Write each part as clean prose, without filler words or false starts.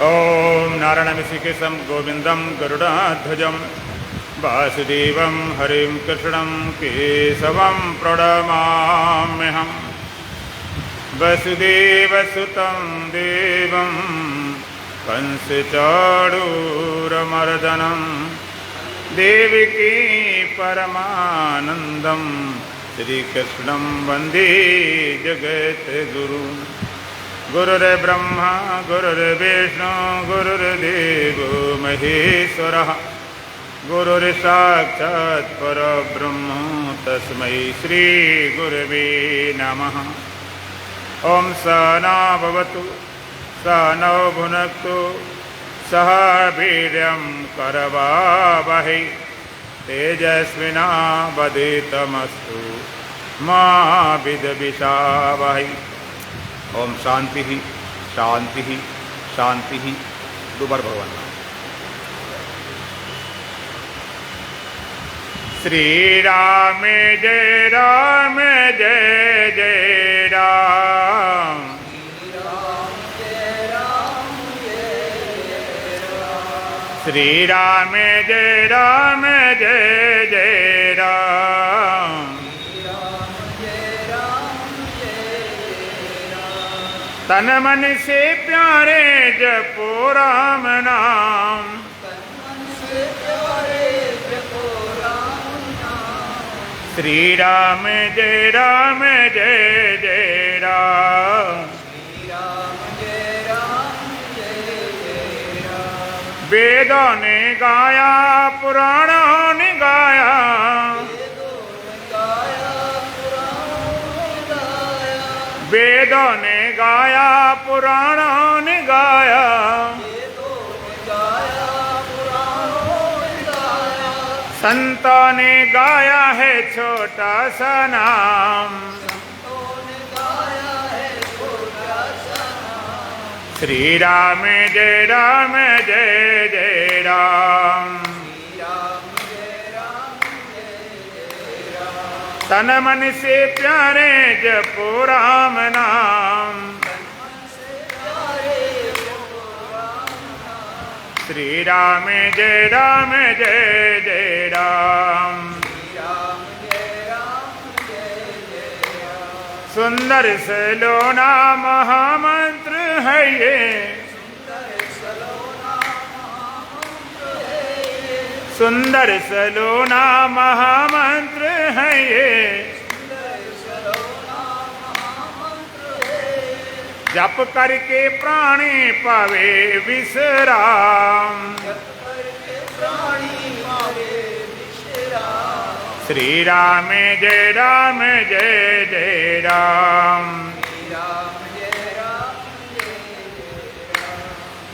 ओम नारायणमिषिकेशं गोविंदं गरुडाध्वजं वासुदेवं हरिं कृष्णं केशवं प्रणमाम्यहं। वसुदेवसुतं देवं कंसचाणूरमर्दनं देवकी परमानन्दं श्रीकृष्णं वन्दे जगद्गुरुं। गुरुर्ब्रह्मा गुरुर्विष्णु गुरुर्देवो महेश्वरः गुरुर्साक्षात् परब्रह्म तस्मै श्रीगुरवे नमः। ओम सहना भवतु सहनौ भुनक्तु सह वीर्यं करवावहै तेजस्विनावधीतमस्तु मा विद्विषावहै। ओम शांति ही शांति ही शांति ही। दुबार भगवान श्री राम जय राम जय जय राम। श्री राम जय राम जय जय राम। तन मन से प्यारे जपो राम नाम। श्री राम जय जय राम। वेदों ने गाया पुराणों ने गाया वेदों ने गाया पुराणों ने गाया संतों ने गाया है छोटा सा नाम। श्री राम जय जय राम। तन मन से प्यारे जपो राम नाम। श्री राम जय जय राम। सुंदर सलोना महामंत्र है ये सुंदर सलोना महामंत्र है ये। जप करके प्राणी पावे विश्राम। श्री राम जय जय राम।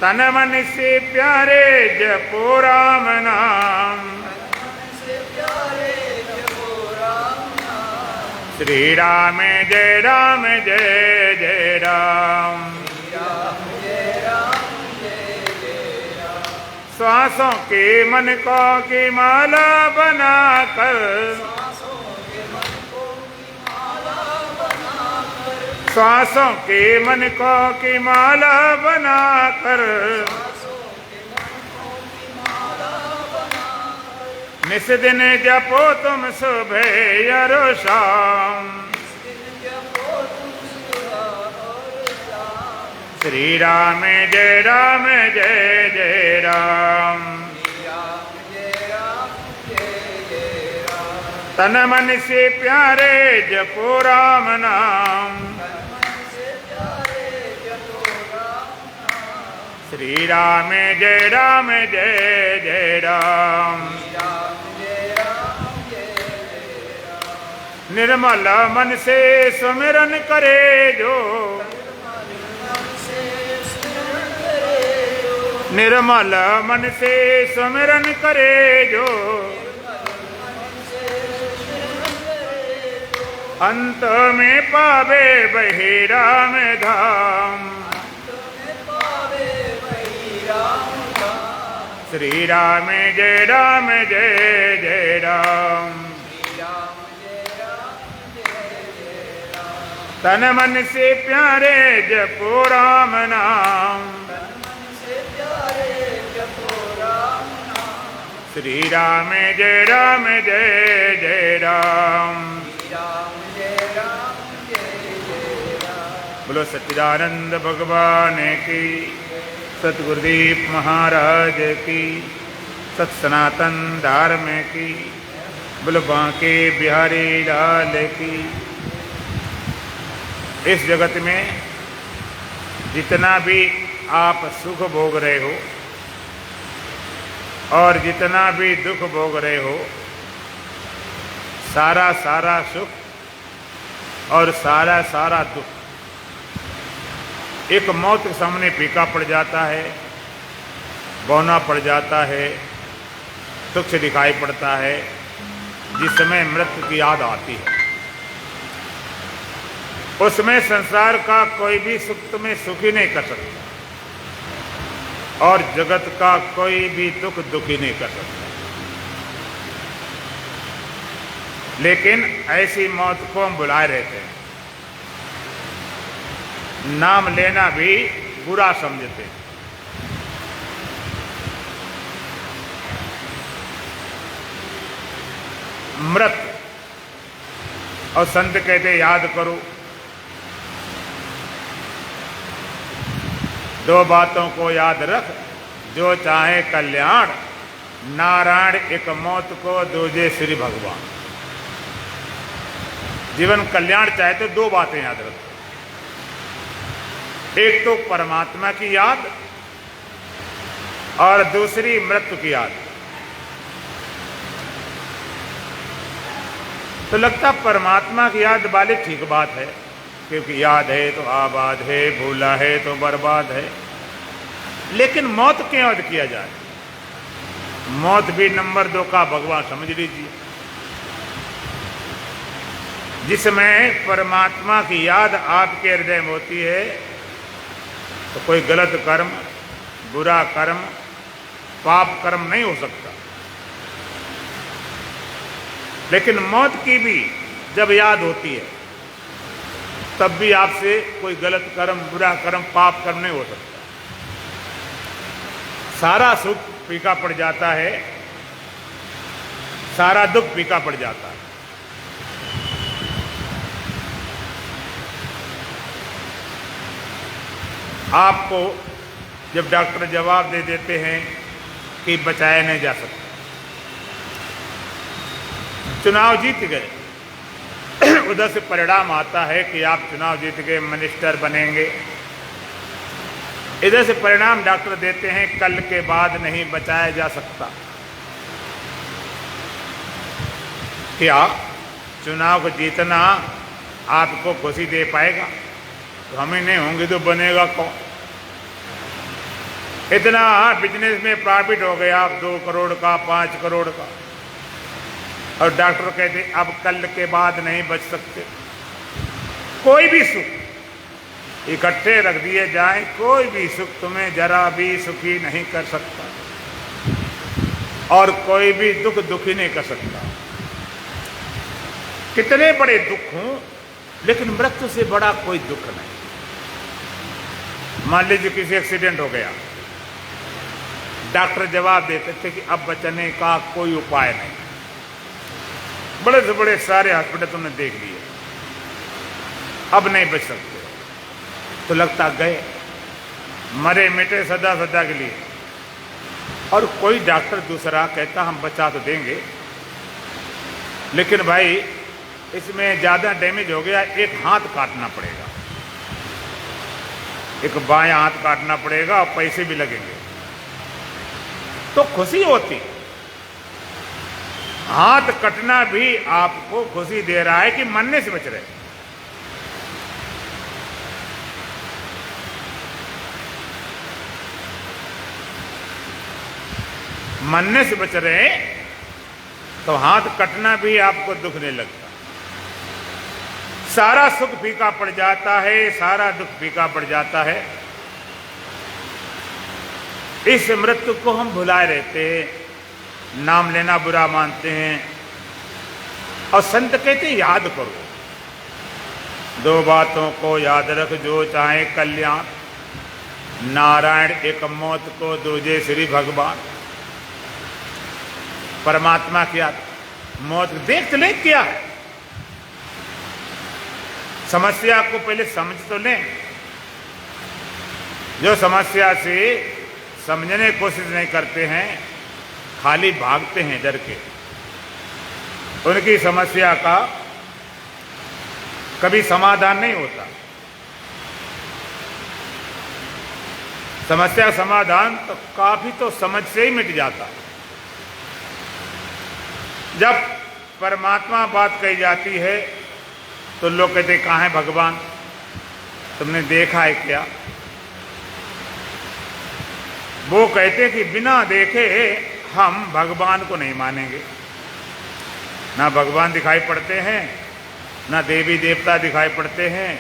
तन मन से प्यारे जपो राम नाम। श्री राम जय जय राम। श्वासों के मन को की माला बनाकर श्वासों के मन को की माला बनाकर निस दिन जपो तुम सुबह और शाम। श्री राम जय जय राम। तन मन से प्यारे जपो राम नाम। श्री राम जय जय राम। निर्मल मन से सुमिरन करे जो निर्मल मन से सुमिरन करे जो अंत में पावे वही राम धाम। श्री राम जय जय राम। तन मन से प्यारे जपो राम नाम। श्री राम जय राम जय जय राम। बोलो सच्चिदानंद भगवान की, सतगुरुदेव महाराज की, सत सनातन धर्म की, बोलो बांके बिहारी लाल की। इस जगत में जितना भी आप सुख भोग रहे हो और जितना भी दुख भोग रहे हो, सारा सारा सुख और सारा सारा दुख एक मौत के सामने फीका पड़ जाता है, बौना पड़ जाता है, तुच्छ दिखाई पड़ता है। जिस समय मृत्यु की याद आती है, उसमें संसार का कोई भी सुख तुम्हें सुखी नहीं कर सकता और जगत का कोई भी दुख दुखी नहीं कर सकता। लेकिन ऐसी मौत को हम बुलाए रहते हैं, नाम लेना भी बुरा समझते हैं। मृत्यु और संत कहते याद करो, दो बातों को याद रख, जो चाहे कल्याण, नारायण एक मौत को दूजे श्री भगवान। जीवन कल्याण चाहे तो दो बातें याद रखो, एक तो परमात्मा की याद और दूसरी मृत्यु की याद। तो लगता परमात्मा की याद वाली ठीक बात है, क्योंकि याद है तो आबाद है, भूला है तो बर्बाद है। लेकिन मौत क्यों याद किया जाए? मौत भी नंबर 2 का भगवान समझ लीजिए। जिसमें परमात्मा की याद आपके हृदय में होती है तो कोई गलत कर्म, बुरा कर्म, पाप कर्म नहीं हो सकता। लेकिन मौत की भी जब याद होती है तब भी आपसे कोई गलत कर्म, बुरा कर्म, पाप कर्म नहीं हो सकता। सारा सुख फीका पड़ जाता है, सारा दुख फीका पड़ जाता है। आपको जब डॉक्टर जवाब दे देते हैं कि बचाया नहीं जा सकता, चुनाव जीत गए, उधर से परिणाम आता है कि आप चुनाव जीत गए, मिनिस्टर बनेंगे। इधर से परिणाम डॉक्टर देते हैं कल के बाद नहीं बचाया जा सकता। क्या चुनाव को जीतना आपको खुशी दे पाएगा? तो हम ही नहीं होंगे तो बनेगा कौन? इतना बिजनेस में प्रॉफिट हो गया, आप 2 करोड़ का, 5 करोड़ का, और डॉक्टर कहते अब कल के बाद नहीं बच सकते। कोई भी सुख इकट्ठे रख दिए जाए, कोई भी सुख तुम्हें जरा भी सुखी नहीं कर सकता और कोई भी दुख दुखी नहीं कर सकता। कितने बड़े दुख हों, लेकिन मृत्यु से बड़ा कोई दुख नहीं। मान लीजिए किसी एक्सीडेंट हो गया, डॉक्टर जवाब देते थे कि अब बचने का कोई उपाय नहीं। बड़े से बड़े सारे हॉस्पिटल तुमने देख लिए, अब नहीं बच सकते। तो लगता गए, मरे मिटे सदा सदा के लिए। और कोई डॉक्टर दूसरा कहता हम बचा तो देंगे, लेकिन भाई इसमें ज़्यादा डैमेज हो गया, एक हाथ काटना पड़ेगा, एक बायां हाथ काटना पड़ेगा और पैसे भी लगेंगे। तो खुशी होती, हाथ कटना भी आपको खुशी दे रहा है कि मरने से बच रहे। मरने से बच रहे तो हाथ कटना भी आपको दुख नहीं लगता। सारा सुख फीका पड़ जाता है, सारा दुख फीका पड़ जाता है। इस मृत्यु को हम भुलाए रहते हैं, नाम लेना बुरा मानते हैं। और संत कहते याद करो, 2 बातों को याद रख, जो चाहे कल्याण, नारायण एक मौत को दूजे श्री भगवान। परमात्मा क्या, मौत देख तो ले क्या है। समस्या को पहले समझ तो लें। जो समस्या से समझने की कोशिश नहीं करते हैं, खाली भागते हैं डर के, उनकी समस्या का कभी समाधान नहीं होता। समस्या का समाधान तो काफी तो समझ से ही मिट जाता। जब परमात्मा बात कही जाती है तो लोग कहते कहाँ है भगवान, तुमने देखा है क्या? वो कहते कि बिना देखे हम भगवान को नहीं मानेंगे। ना भगवान दिखाई पड़ते हैं, ना देवी देवता दिखाई पड़ते हैं,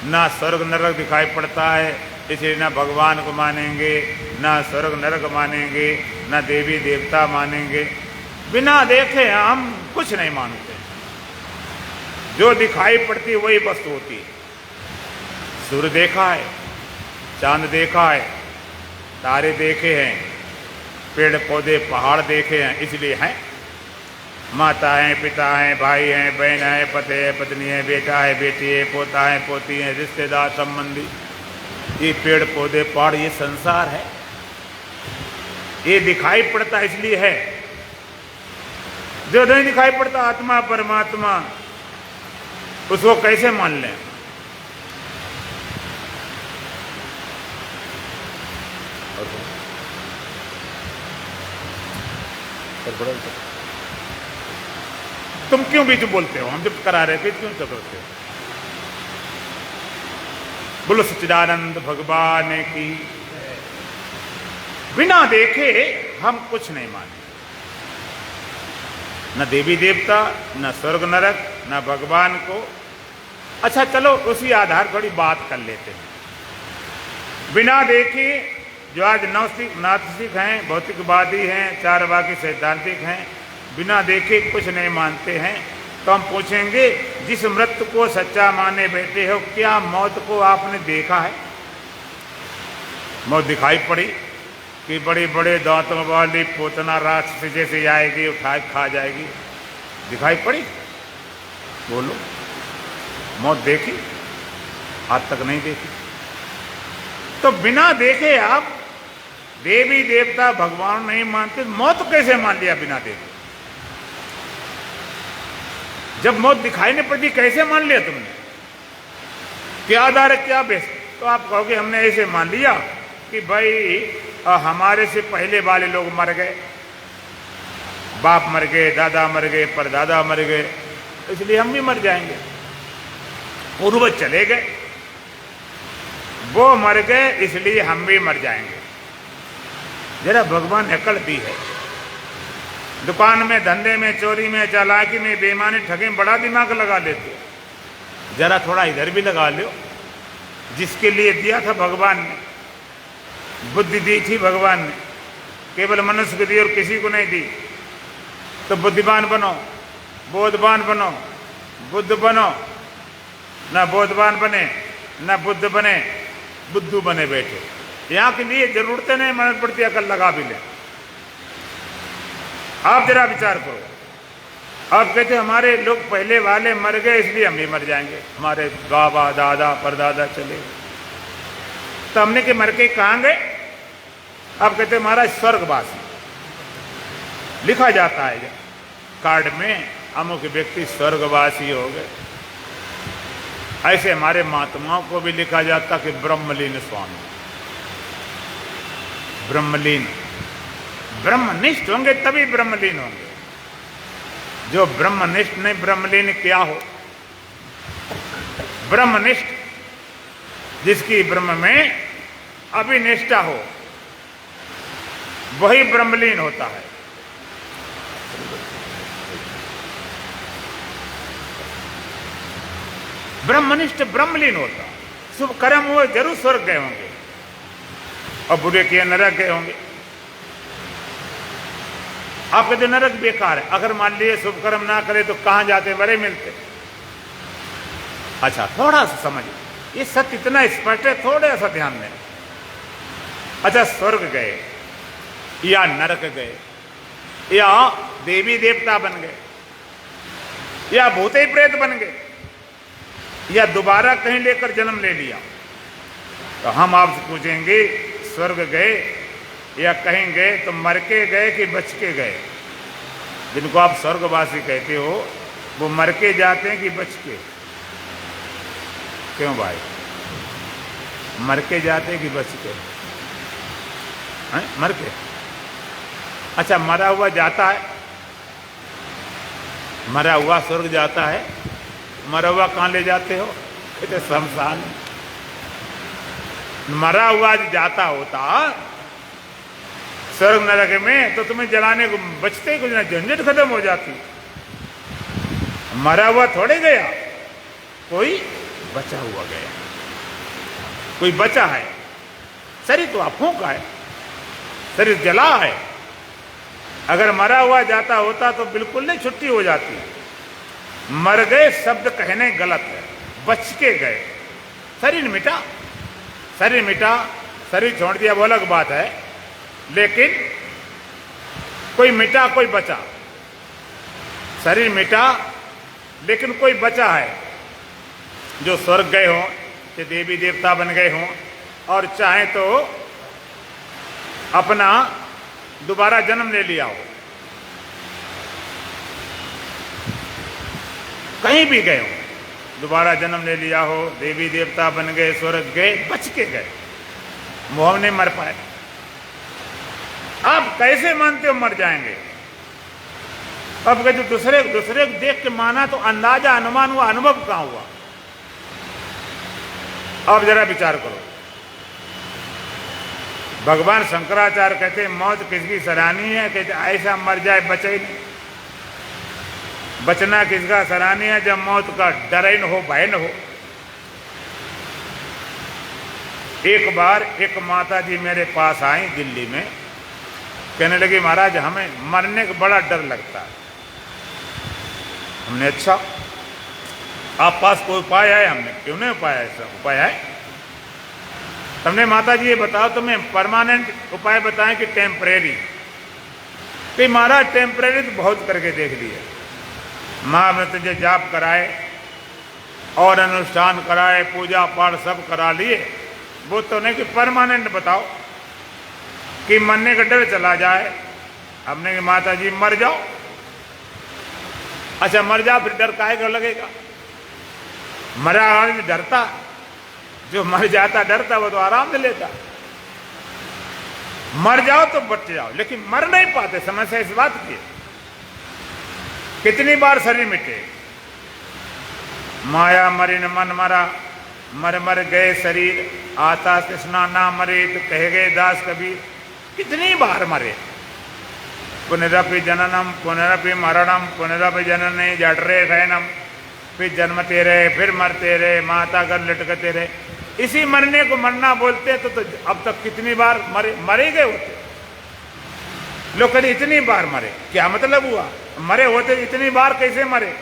ना स्वर्ग नरक दिखाई पड़ता है, इसलिए ना भगवान को मानेंगे, ना स्वर्ग नरक मानेंगे, ना देवी देवता मानेंगे। बिना देखे हम कुछ नहीं मानते। जो दिखाई पड़ती वही वस्तु होती है। सूर्य देखा है, चांद देखा है, तारे देखे हैं, पेड़ पौधे पहाड़ देखे हैं, इसलिए हैं। माता है, पिता है, भाई हैं, बहन है, पति है, पत्नी है, बेटा है, बेटी है, पोता है, पोती है, रिश्तेदार संबंधी, ये पेड़ पौधे पहाड़, ये संसार है। ये दिखाई पड़ता इसलिए है। जो नहीं दिखाई पड़ता आत्मा परमात्मा, उसको कैसे मान लें? तुम क्यों बीच बोलते हो? हम जब करा रहे थे क्यों तो करते हो? बोलो सच्चिदानंद भगवान की। बिना देखे हम कुछ नहीं मानते, न देवी देवता, न स्वर्ग नरक, न भगवान को। अच्छा चलो उसी आधार थोड़ी बात कर लेते हैं। बिना देखे जो आज नास्तिक हैं, भौतिकवादी हैं, चारवाकी सैद्धांतिक हैं, बिना देखे कुछ नहीं मानते हैं, तो हम पूछेंगे जिस मृत्यु को सच्चा माने बैठे हो, क्या मौत को आपने देखा है? मौत दिखाई पड़ी कि बड़े बड़े दांतों वाली पोतना राक्षस जैसे आएगी, उठा खा जाएगी? दिखाई पड़ी? बोलो, मौत देखी? आज तक नहीं देखी। तो बिना देखे आप देवी देवता भगवान नहीं मानते, मौत कैसे मान लिया बिना देखे? जब मौत दिखाई नहीं पड़ती कैसे मान लिया तुमने? क्या आधार है, क्या बेस? तो आप कहोगे हमने ऐसे मान लिया कि भाई हमारे से पहले वाले लोग मर गए, बाप मर गए, दादा मर गए, परदादा मर गए, इसलिए हम भी मर जाएंगे। पूर्वज चले गए, वो मर गए, इसलिए हम भी मर जाएंगे। जरा भगवान ने अकल दी है। दुकान में, धंधे में, चोरी में, चालाकी में, बेईमानी, ठगी में बड़ा दिमाग लगा लेते हो। जरा थोड़ा इधर भी लगा लो। जिसके लिए दिया था भगवान ने, बुद्धि दी थी भगवान ने, केवल मनुष्य को दी और किसी को नहीं दी। तो बुद्धिमान बनो, बोधवान बनो, बुद्ध बनो। ना बोधवान बने, ना बुद्ध बने, बुद्धू बने बैठे। यहाँ के लिए जरूरतें नहीं मदद पड़ती, अकल लगा भी ले। आप जरा विचार करो। आप कहते हमारे लोग पहले वाले मर गए इसलिए हम भी मर जाएंगे, हमारे बाबा दादा परदादा चले, तो हमने के मर के कहाँ गए? आप कहते महाराज स्वर्गवासी लिखा जाता है कार्ड में, अमुक व्यक्ति स्वर्गवासी हो गए। ऐसे हमारे महात्माओं को भी लिखा जाता कि ब्रह्मलीन स्वामी, ब्रह्मलीन, ब्रह्मनिष्ठ होंगे तभी ब्रह्मलीन होंगे। जो ब्रह्मनिष्ठ नहीं, ब्रह्मलीन क्या हो? ब्रह्मनिष्ठ जिसकी ब्रह्म में अभिनिष्ठा हो, वही ब्रह्मलीन होता है। ब्रह्मनिष्ठ ब्रह्मलीन होता। शुभ कर्म हुए जरूर स्वर्ग गए होंगे, और बुरे किए नरक गए होंगे। आप कहते नरक बेकार है। अगर मान लीजिए शुभ कर्म ना करे तो कहां जाते? बड़े मिलते। अच्छा थोड़ा सा समझिए, ये सत्य इतना स्पष्ट है, थोड़ा सा ध्यान दें। अच्छा स्वर्ग गए या नरक गए या देवी देवता बन गए, या भूते प्रेत बन गए, या दोबारा कहीं लेकर जन्म ले लिया, तो हम आपसे पूछेंगे स्वर्ग गए या कहीं गए तो मर के गए कि बच के गए? जिनको आप स्वर्गवासी कहते हो वो मर के जाते हैं कि बच के? क्यों भाई, मर के जाते कि बच के? हैं? मर के? अच्छा, मरा हुआ जाता है? मरा हुआ स्वर्ग जाता है? मरा हुआ कहाँ ले जाते हो? कहते शमशान। मरा हुआ जाता होता स्वर्ग नरक में तो तुम्हें जलाने को बचते कुछ ना, झंझट खत्म हो जाती। मरा हुआ थोड़े गया, कोई बचा हुआ गया, कोई बचा है। शरीर तो आंखों का है, शरीर जला है। अगर मरा हुआ जाता होता तो बिल्कुल नहीं छुट्टी हो जाती। मर गए शब्द कहने गलत है, बच के गए। शरीर मिटा, शरीर मिटा, शरीर छोड़ दिया वो अलग बात है, लेकिन कोई मिटा कोई बचा। शरीर मिटा लेकिन कोई बचा है, जो स्वर्ग गए हों, कि देवी देवता बन गए हों, और चाहे तो अपना दोबारा जन्म ले लिया हो, कहीं भी गए हो, दोबारा जन्म ले लिया हो, देवी देवता बन गए, स्वर्ग गए, बच के गए, वो नहीं मर पाए। आप कैसे मानते हो मर जाएंगे? अब कहते दूसरे दूसरे को देख के माना तो अंदाजा अनुमान हुआ, अनुभव कहां हुआ? अब जरा विचार करो। भगवान शंकराचार्य कहते मौत किसकी सराहनीय है? कहते ऐसा मर जाए बचे ही नहीं। बचना किसका सराहनीय है? जब मौत का डर ही न हो, भय न हो। एक बार एक माता जी मेरे पास आई दिल्ली में, कहने लगी महाराज हमें मरने का बड़ा डर लगता है। हमने अच्छा, आप पास कोई उपाय है? हमने क्यों नहीं उपाय है, ऐसा उपाय है? हमने माता जी ये बताओ तुम्हें परमानेंट उपाय बताएं कि टेम्परेरी? कि महाराज टेम्परेरी तो बहुत करके देख लिए, माँ ने तुझे जाप कराए और अनुष्ठान कराए, पूजा पाठ सब करा लिए, वो तो नहीं कि परमानेंट बताओ कि मरने का डर चला जाए। हमने कि माता जी मर जाओ। अच्छा मर जाओ, फिर डर काहे का लगेगा? मरा आदमी डरता, जो मर जाता डरता वो तो आराम से लेता। मर जाओ तो बच जाओ, लेकिन मर नहीं पाते। समस्या इस बात की, कितनी बार शरीर मिटे, माया मरी न मन मरा, मर मर गए शरीर, आता तृष्णा ना मरे, तो कह गए दास कबीर। कितनी बार मरे, पुनरपि जननम पुनरपि मरणम पुनरपि जनने जठरे शयनम, फिर जन्मते रहे, फिर मरते रहे, माता घर लटकते रहे। इसी मरने को मरना बोलते तो अब तक कितनी बार मरे गए होते। लोग कहते इतनी बार मरे, क्या मतलब हुआ? मरे होते इतनी बार कैसे मरे?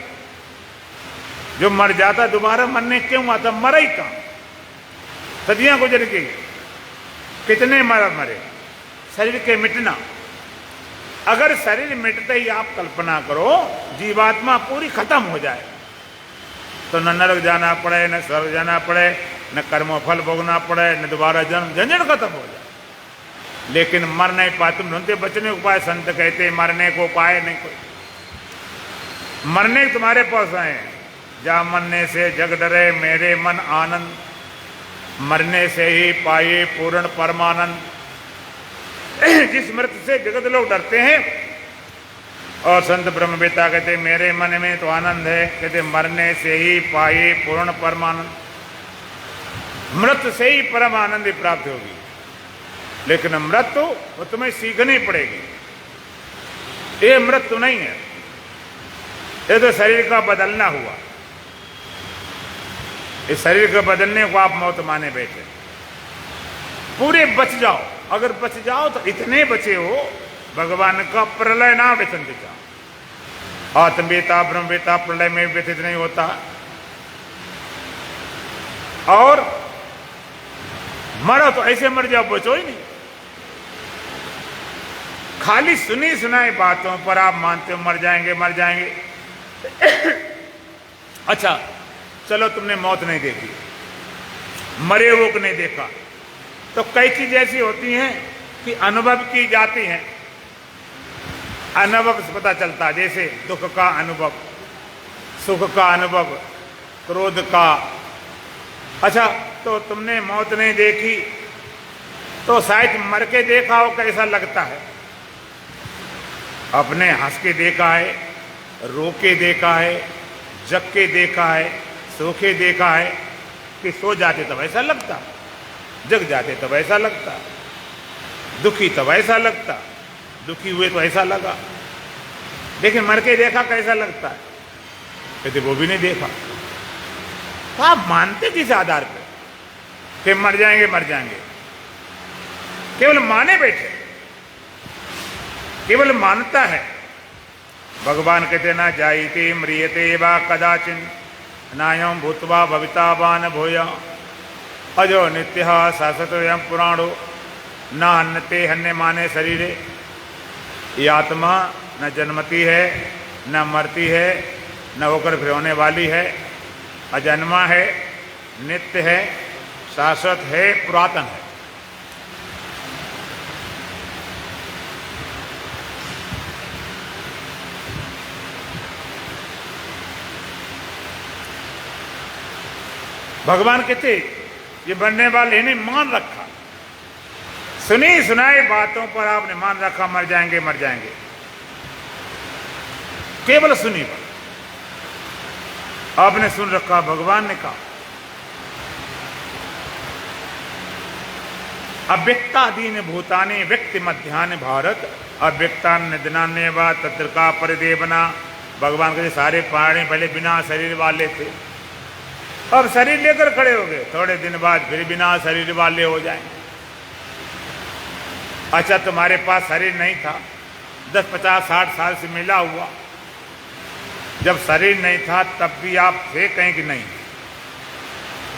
जो मर जाता दोबारा मरने क्यों आता? मरा ही कहां, सदियां गुजर गई, कितने मरे। शरीर के मिटना, अगर शरीर मिटते ही आप कल्पना करो जीवात्मा पूरी खत्म हो जाए, तो न नरक जाना पड़े, न स्वर्ग जाना पड़े, न कर्मफल भोगना पड़े, न दोबारा जन्म, झंझट खत्म हो जाए। लेकिन मर नहीं पाए। तुम ढूंढते बचने को उपाय, संत कहते मरने को उपाय नहीं कोई। मरने तुम्हारे पास आए, जा मरने से जग डरे मेरे मन आनंद, मरने से ही पाए पूर्ण परमानंद। जिस मृत्यु से जगत लोग डरते हैं, और संत ब्रह्मवेत्ता कहते मेरे मन में तो आनंद है, कहते मरने से ही पाए पूर्ण परमानंद। मृत्यु से ही परम आनंद प्राप्त होगी, लेकिन मृत्यु वो तुम्हें सीखनी पड़ेगी। ये मृत्यु नहीं है, ये तो शरीर का बदलना हुआ। इस शरीर के बदलने को आप मौत माने बैठे। पूरे बच जाओ, अगर बच जाओ तो इतने बचे हो भगवान का प्रलय ना व्यथित जाओ। आत्मवेता ब्रह्मवेता प्रलय में व्यथित नहीं होता। और मरो तो ऐसे मर जाओ, बचो ही नहीं। खाली सुनी सुनाई बातों पर आप मानते हो मर जाएंगे मर जाएंगे। अच्छा चलो तुमने मौत नहीं देखी, मरे हुए को नहीं देखा, तो कई चीज ऐसी होती हैं कि अनुभव की जाती हैं, अनुभव से पता चलता है। जैसे दुख का अनुभव, सुख का अनुभव, क्रोध का। अच्छा तो तुमने मौत नहीं देखी तो शायद मर के देखा हो, कैसा लगता है? अपने हंस के देखा है, रो के देखा है, जग के देखा है, सो के देखा है कि सो जाते तब ऐसा लगता, जग जाते तब ऐसा लगता, दुखी तब ऐसा लगता, दुखी हुए तो ऐसा लगा। लेकिन मर के देखा कैसा लगता है? कहते वो भी नहीं देखा। तो आप मानते किस आधार पर कि मर जाएंगे मर जाएंगे? केवल माने बैठे, केवल मानता है। भगवान कहते ना जायते म्रियते वा कदाचिन नायम भूतवा भविता वा न भूया अजो नित्य शाश्वतोऽयं पुराणो न हन्यते हन्य माने शरीरे। ये आत्मा न जन्मती है न मरती है न होकर फिर होने वाली है, अजन्मा है, नित्य है, शाश्वत है, पुरातन है। भगवान कहते ये बनने वाले ने मान रखा, सुनी सुनाई बातों पर आपने मान रखा मर जाएंगे मर जाएंगे, केवल सुनी बात आपने सुन रखा। भगवान ने कहा अव्यक्तादीन भूतानि व्यक्ति मध्यान्ह भारत अव्यक्तान निधनान्य व तत्र का परिदेवना। भगवान के सारे प्राणी पहले बिना शरीर वाले थे, अब शरीर लेकर खड़े हो गए, थोड़े दिन बाद फिर बिना शरीर वाले हो जाएंगे। अच्छा तुम्हारे पास शरीर नहीं था, 10, 50, 60 साल से मिला हुआ, जब शरीर नहीं था तब भी आप थे कहीं कि नहीं?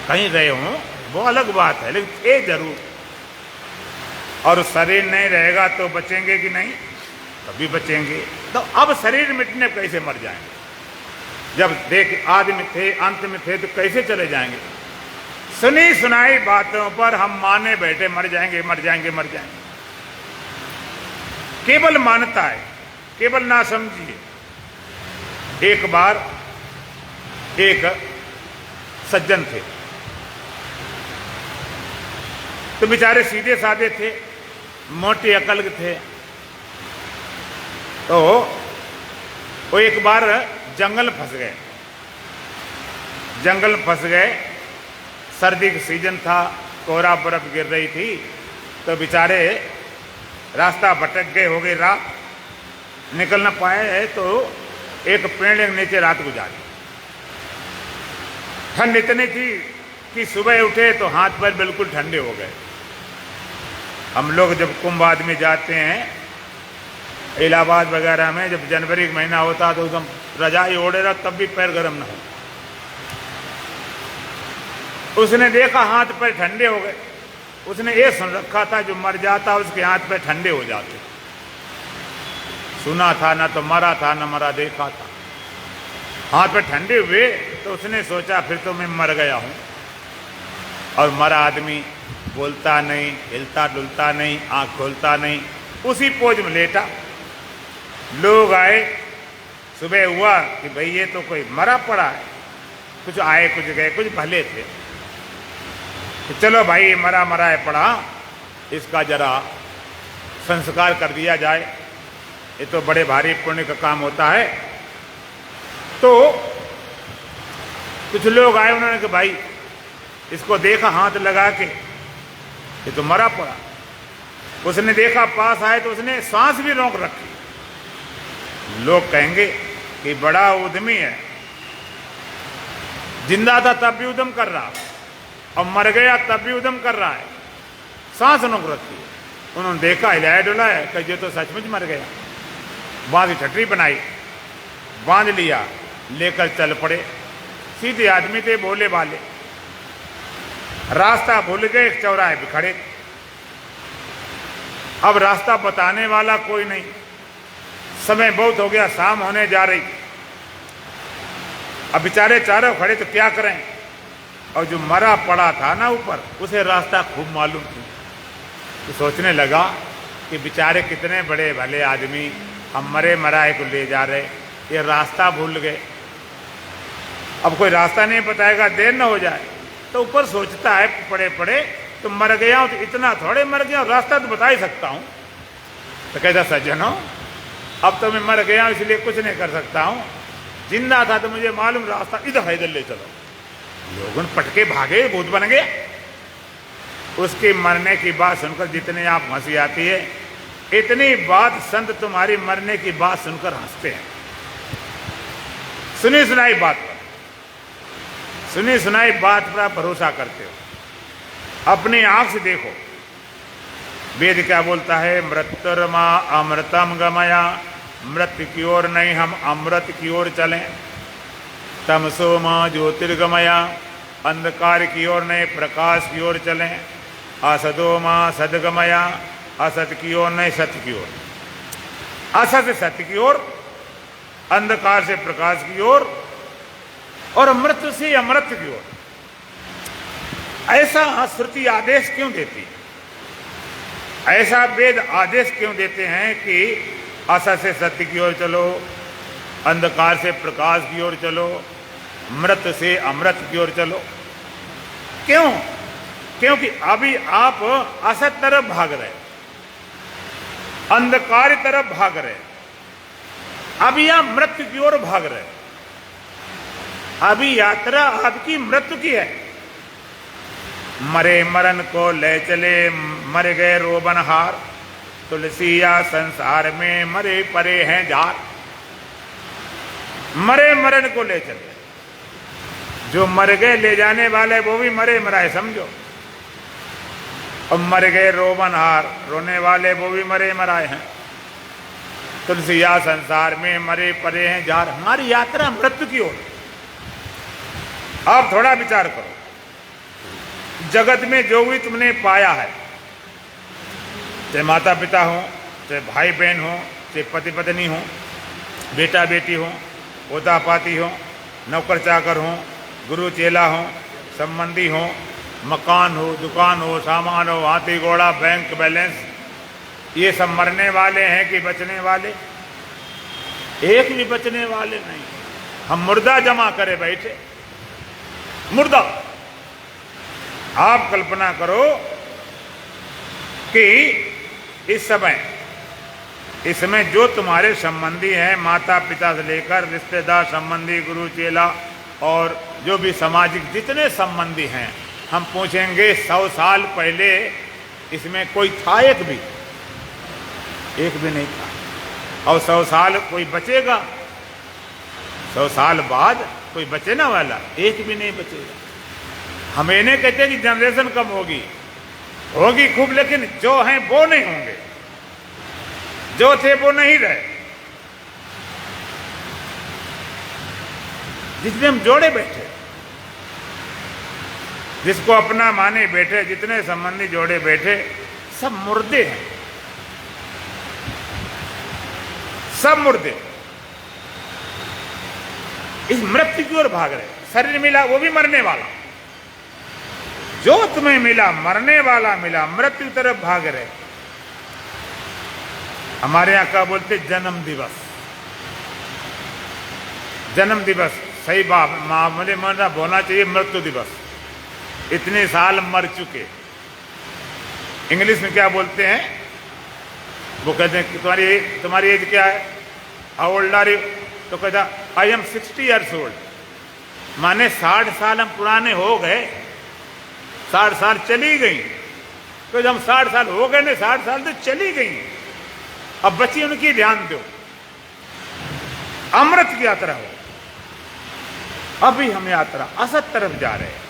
कहीं गए हों वो अलग बात है, लेकिन थे जरूर। और शरीर नहीं रहेगा तो बचेंगे कि नहीं? तभी बचेंगे। तो अब शरीर मिटने कैसे मर जाएंगे? जब देख आदि में थे अंत में थे तो कैसे चले जाएंगे? सुनी सुनाई बातों पर हम माने बैठे मर जाएंगे मर जाएंगे मर जाएंगे। केवल मानता है, केवल ना समझिए। एक बार एक सज्जन थे, तो बेचारे सीधे साधे थे, मोटे अकल के थे। तो वो एक बार जंगल फंस गए, जंगल फंस गए, सर्दी का सीजन था, कोहरा बर्फ गिर रही थी, तो बेचारे रास्ता भटक गए, हो गई रात, निकल न पाए तो एक पेड़ के नीचे रात गुजारी। ठंड इतनी थी कि सुबह उठे तो हाथ पैर बिल्कुल ठंडे हो गए। हम लोग जब कुंभ आदमी जाते हैं इलाहाबाद वगैरह में, जब जनवरी का महीना होता तो एकदम रजाई ओढ़े रहा तब भी पैर गर्म ना हो। उसने देखा हाथ पैर ठंडे हो गए, उसने ये सुन रखा था जो मर जाता उसके हाथ पैर ठंडे हो जाते। सुना था ना तो मरा था, ना मरा देखा था, हाथ पैर ठंडे हुए तो उसने सोचा फिर तो मैं मर गया हूं। और मरा आदमी बोलता नहीं, हिलता डुलता नहीं, आंख खोलता नहीं, उसी पोज में लेटा। लोग आए, सुबह हुआ कि भाई ये तो कोई मरा पड़ा है। कुछ आए कुछ गए, कुछ भले थे कि चलो भाई मरा मरा है पड़ा, इसका जरा संस्कार कर दिया जाए, ये तो बड़े भारी पुण्य का काम होता है। तो कुछ लोग आए, उन्होंने कहा भाई इसको देखा हाथ लगा के, ये तो मरा पड़ा। उसने देखा, पास आए तो उसने सांस भी रोक रखी। लोग कहेंगे कि बड़ा उद्यमी है, जिंदा था तब भी उद्यम कर रहा, और मर गया तब भी उद्यम कर रहा है, सांस रोक रखी। उन्होंने देखा, हिलाया डुलाया कि ये तो सचमुच मर गया। बांध की छटरी बनाई, बांध लिया, लेकर चल पड़े। सीधे आदमी थे, भोले वाले, रास्ता भूल गए, एक चौराहे पे खड़े। अब रास्ता बताने वाला कोई नहीं, समय बहुत हो गया, शाम होने जा रही। अब बेचारे चारों खड़े तो क्या करें, और जो मरा पड़ा था ना ऊपर, उसे रास्ता खूब मालूम थी। तो सोचने लगा कि बेचारे कितने बड़े भले आदमी, हम मरे मराए को ले जा रहे, ये रास्ता भूल गए। अब कोई रास्ता नहीं बताएगा, देर न हो जाए। तो ऊपर सोचता है पड़े पड़े तो मर गया हूं, तो इतना थोड़े मर गया, रास्ता तो बता ही सकता हूं। तो कहता सज्जनों, अब तो मैं मर गया हूं इसलिए कुछ नहीं कर सकता हूं, जिंदा था तो मुझे मालूम रास्ता इधर है, इधर ले चलो। लोगों पटके भागे, भूत बन गया। उसकी मरने की बात सुनकर जितने आप हंसी आती है, इतनी बात संत तुम्हारी मरने की बात सुनकर हंसते हैं। सुनी सुनाई बात पर, सुनी सुनाई बात पर आप भरोसा करते हो। अपनी आंख से देखो, वेद क्या बोलता है, मृत्युर्मा अमृतम गमया, मृत्यु की ओर नहीं हम अमृत की ओर चलें। तमसो मां ज्योतिर्गमया, अंधकार की ओर नहीं प्रकाश की ओर चलें। असदो मां सदगमया, असत की ओर नहीं सत्य की ओर। असत से सत्य की ओर, अंधकार से प्रकाश की ओर, और मृत्यु से अमृत की ओर। ऐसा श्रुति आदेश क्यों देती, ऐसा वेद आदेश क्यों देते हैं कि असत से सत्य की ओर चलो, अंधकार से प्रकाश की ओर चलो, मृत्यु से अमृत की ओर चलो? क्यों? क्योंकि अभी आप असत तरफ भाग रहे, अंधकार तरफ भाग रहे, अभी आप मृत्यु की ओर भाग रहे। अभी यात्रा आपकी मृत्यु की है। मरे मरण को ले चले, मर गए रोबनहार, तुलसिया संसार में मरे परे हैं जार। मरे मरण को ले चले, जो मर गए ले जाने वाले वो भी मरे मराए समझो, और मर गए रोबनहार, रोने वाले वो भी मरे मराए हैं। तुलसिया संसार में मरे परे हैं जार। हमारी यात्रा मृत्यु की ओर। आप थोड़ा विचार करो, जगत में जो भी तुमने पाया है, चाहे माता पिता हो, चाहे भाई बहन हो, चाहे पति पत्नी हो, बेटा बेटी हो, पोता पाती हो, नौकर चाकर हो, गुरु चेला हो, संबंधी हो, मकान हो, दुकान हो, सामान हो, हाथी घोड़ा, बैंक बैलेंस, ये सब मरने वाले हैं कि बचने वाले? एक भी बचने वाले नहीं। हम मुर्दा जमा करे बैठे, मुर्दा। आप कल्पना करो कि इस समय जो तुम्हारे संबंधी हैं, माता पिता से लेकर रिश्तेदार, संबंधी, गुरु चेला और जो भी सामाजिक जितने संबंधी हैं, हम पूछेंगे 100 साल पहले इसमें कोई था? एक भी नहीं था। और 100 साल कोई बचेगा? 100 साल बाद कोई बचे ना वाला? एक भी नहीं बचेगा। हम ये नहीं कहते कि जनरेशन कम होगी खूब, लेकिन जो हैं वो नहीं होंगे, जो थे वो नहीं रहे। जिसमें हम जोड़े बैठे, जिसको अपना माने बैठे, जितने संबंधी जोड़े बैठे, सब मुर्दे हैं, सब मुर्दे। इस मृत्यु की ओर भाग रहे। शरीर मिला वो भी मरने वाला, जो तुम्हें मिला मरने वाला मिला, मृत्यु की तरफ भाग रहे। हमारे यहां क्या बोलते? जन्म दिवस। जन्म दिवस सही बात मामले में बोलना चाहिए मृत्यु दिवस। इतने साल मर चुके। इंग्लिश में क्या बोलते हैं? वो कहते हैं कि तुम्हारी एज क्या है? How old are you? तो कहता आई एम 60 ईयर्स ओल्ड। माने 60 साल हम पुराने हो गए, 60 साल चली गई। तो जब 60 साल हो गए ना, 60 साल तो चली गई, अब बची उनकी ध्यान दो। अमृत की यात्रा हो। अभी हम यात्रा असत तरफ जा रहे हैं।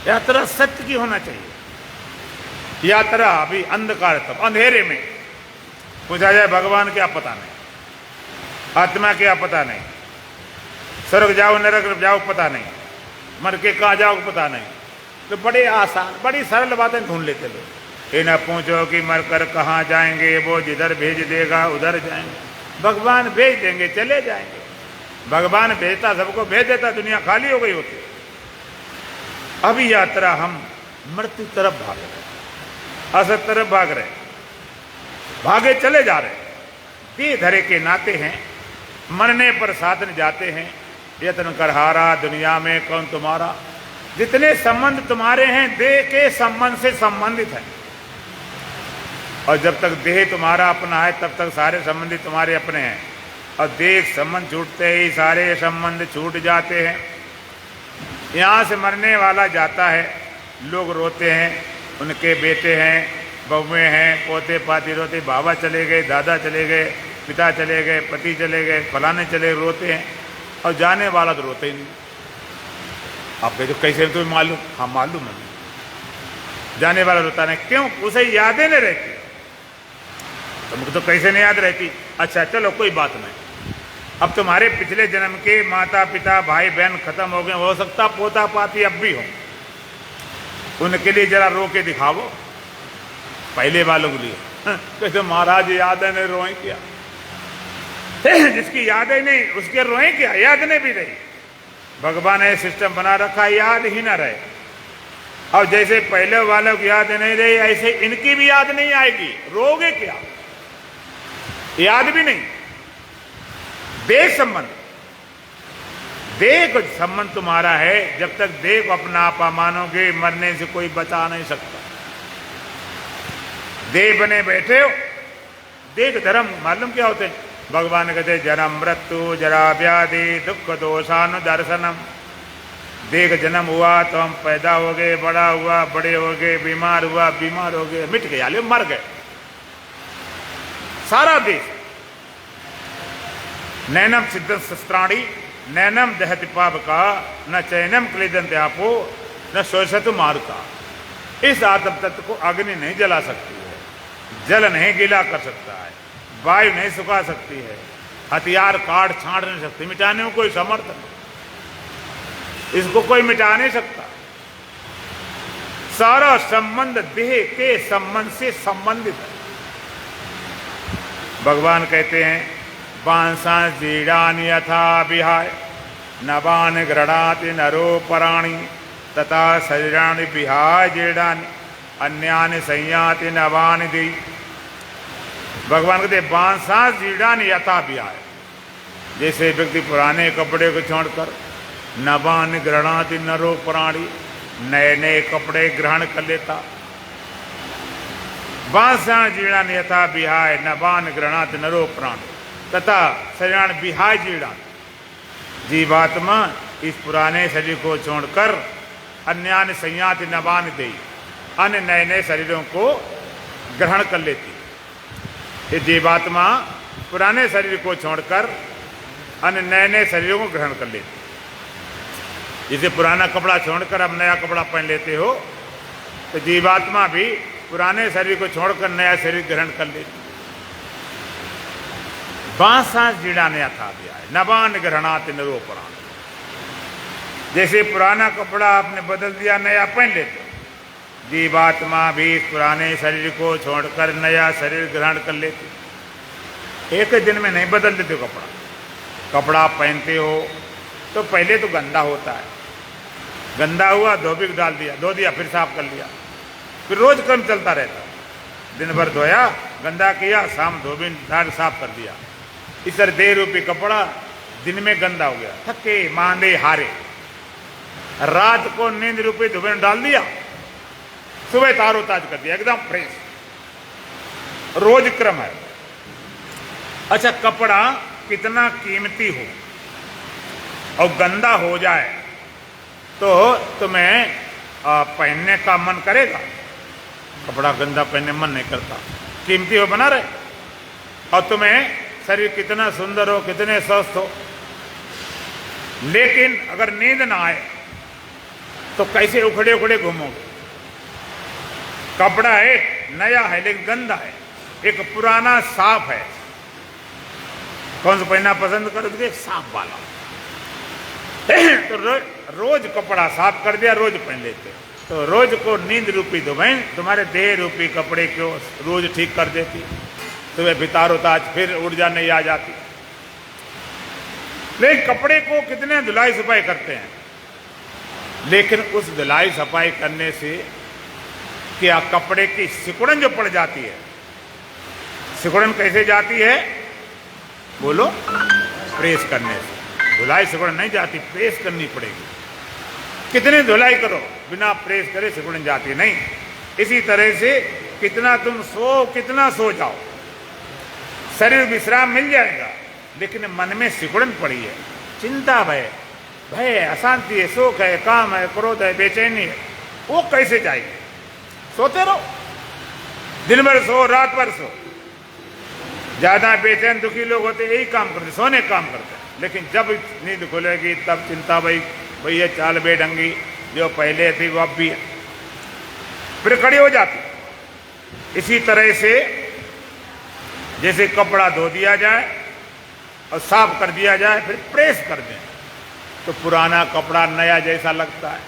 यात्रा सत्य की होना चाहिए। यात्रा अभी अंधकार तक, अंधेरे में। पूछा जाए भगवान क्या पता नहीं, आत्मा क्या पता नहीं, स्वर्ग जाओ नरक जाओ पता नहीं, मर के कहाँ जाओ पता नहीं। तो बड़े आसान, बड़ी सरल बातें ढूंढ लेते लोग। ये न पूछो कि मरकर कहाँ जाएंगे, वो जिधर भेज देगा उधर जाएंगे। भगवान भेज देंगे, चले जाएंगे। भगवान भेजता, सबको भेज देता, दुनिया खाली हो गई होती। अभी यात्रा हम मृत्यु तरफ भाग रहे, असत तरफ भाग रहे, भागे चले जा रहे। देह धरे के नाते हैं, मरने पर साथ न जाते हैं। यत्न कर हारा दुनिया में कौन तुम्हारा। जितने संबंध तुम्हारे हैं देह के संबंध से संबंधित हैं, और जब तक देह तुम्हारा अपना है तब तक सारे संबंधी तुम्हारे अपने हैं। और देह संबंध छूटते ही सारे संबंध छूट जाते हैं। यहाँ से मरने वाला जाता है, लोग रोते हैं, उनके बेटे हैं, बहुएं हैं, पोते पाती रोते, बाबा चले गए, दादा चले गए, पिता चले गए, पति चले गए, फलाने चले, रोते हैं। और जाने वाला तो रोते ही नहीं। आप कहते तो कैसे तुम्हें मालूम? हाँ मालूम है, जाने वाला रोता नहीं। क्यों? उसे यादें नहीं रहती। तुमको तो कैसे नहीं याद रहती? अच्छा चलो कोई बात नहीं, अब तुम्हारे पिछले जन्म के माता पिता भाई बहन खत्म हो गए, हो सकता पोता पाती अब भी हो, उनके लिए जरा रो के दिखावो, पहले वालों के लिए। कैसे महाराज याद है नहीं, रोए क्या? जिसकी याद ही नहीं उसके रोए क्या? याद नहीं भी नहीं। भगवान ने सिस्टम बना रखा, याद ही ना रहे। और जैसे पहले वालों की याद नहीं रही, ऐसे इनकी भी याद नहीं आएगी, रोगे क्या? याद भी नहीं। देह संबंध, देह को संबंध तुम्हारा है। जब तक देह को अपना आपा मानोगे, मरने से कोई बचा नहीं सकता। देह बने बैठे हो, देह के धर्म मालूम क्या होते हैं? भगवान कहते जन्म मृत्यु जरा व्याधि दुख दोषानु दर्शनम। देह का जन्म हुआ तो हम पैदा हो गए, बड़ा हुआ, बड़े हो गए, बीमार हुआ, बीमार हो गए, मिट गए, आले मर गए सारा देश। नैनम सिद्धं शस्त्राणी नैनम दहति पावका न चैनम क्लेदन्ते आपो न शोषतु मारुता। इस आत्म तत्व को अग्नि नहीं जला सकती है, जल नहीं गीला कर सकता है, वायु नहीं सुखा सकती है, हथियार काट छांट नहीं सकती, मिटाने में कोई समर्थ नहीं, इसको कोई मिटा नहीं सकता। सारा संबंध देह के संबंध से संबंधित है। भगवान कहते हैं बांसा जीड़ानि यथा विहाय नवान गृणाति नरो पराणि तथा शरीराणि विहाय जीड़ानि अन्यानि संयाति नवानि दी। भगवान कहते बांसा जीड़ानि यथा विहाय, जैसे व्यक्ति पुराने कपड़े को छोड़कर नवान गृणाति नरो पराणि, नए नए कपड़े ग्रहण कर लेता। बांसा जीड़ानि यथा विहाय नवान गृणाति नरो पराणि तथा शरीरान विहाय जीड़ा। जीवात्मा इस पुराने शरीर को छोड़कर अन्यान संयाति नवान दे, अन्य नए नए शरीरों को ग्रहण कर लेती। ये जीवात्मा पुराने शरीर को छोड़कर अन्य नए नए शरीरों को ग्रहण कर लेती। जैसे पुराना कपड़ा छोड़कर अब नया कपड़ा पहन लेते हो, तो जीवात्मा भी पुराने शरीर को छोड़कर नया शरीर ग्रहण कर लेती। बांसा जीड़ा नया था दिया है नवान ग्रहणात निरोपराण। जैसे पुराना कपड़ा आपने बदल दिया, नया पहन लेते, जीवात्मा भी इस पुराने शरीर को छोड़कर नया शरीर ग्रहण कर लेती। एक दिन में नहीं बदल देते कपड़ा। कपड़ा पहनते हो तो पहले तो गंदा होता है, गंदा हुआ धोबी को डाल दिया, धो दिया, फिर साफ कर लिया, फिर रोज क्रम चलता रहता। दिन भर धोया, गंदा किया, शाम धोबी डाल साफ कर दिया। इस तरह देह रूपी कपड़ा दिन में गंदा हो गया, थके मांदे हारे, रात को नींद रूपी धोबी डाल दिया, सुबह तारो ताज कर दिया, एकदम फ्रेश। रोज क्रम है। अच्छा, कपड़ा कितना कीमती हो और गंदा हो जाए तो तुम्हें पहनने का मन करेगा? कपड़ा गंदा पहनने मन नहीं करता, कीमती हो बना रहे। और तुम्हें शरीर कितना सुंदर हो, कितने स्वस्थ हो, लेकिन अगर नींद ना आए तो कैसे उखड़े उखड़े घूमोगे? कपड़ा है नया है लेकिन गंदा है, एक पुराना साफ है, कौन सा पहनना पसंद करोगे? साफ वाला। तो रोज कपड़ा साफ कर दिया, रोज पहन लेते। तो रोज को नींद रूपी दुबैन तुम्हारे देह रूपी कपड़े क्यों रोज ठीक कर देती। तुम्हें भितारो ताज फिर ऊर्जा नहीं आ जाती। लेकिन कपड़े को कितने धुलाई सफाई करते हैं, लेकिन उस धुलाई सफाई करने से क्या कपड़े की सिकुड़न जो पड़ जाती है, सिकुड़न कैसे जाती है बोलो, प्रेस करने से। धुलाई सिकुड़न नहीं जाती, प्रेस करनी पड़ेगी। कितनी धुलाई करो बिना प्रेस करे सिकुड़न जाती नहीं। इसी तरह से कितना तुम कितना सो जाओ, शरीर विश्राम मिल जाएगा, लेकिन मन में सिकुड़न पड़ी है, चिंता भय अशांति है, शोक है, काम है, क्रोध है, बेचैनी है, वो कैसे जाएगी। सोते रहो, दिन भर सो, रात भर सो। ज्यादा बेचैन दुखी लोग होते यही काम करते, सोने काम करते हैं। लेकिन जब नींद खुलेगी तब चिंता भैया चाल बेढंगी जो पहले थी वो अब भी है, फिर खड़ी हो जाती। इसी तरह से जैसे कपड़ा धो दिया जाए और साफ कर दिया जाए, फिर प्रेस कर दें तो पुराना कपड़ा नया जैसा लगता है।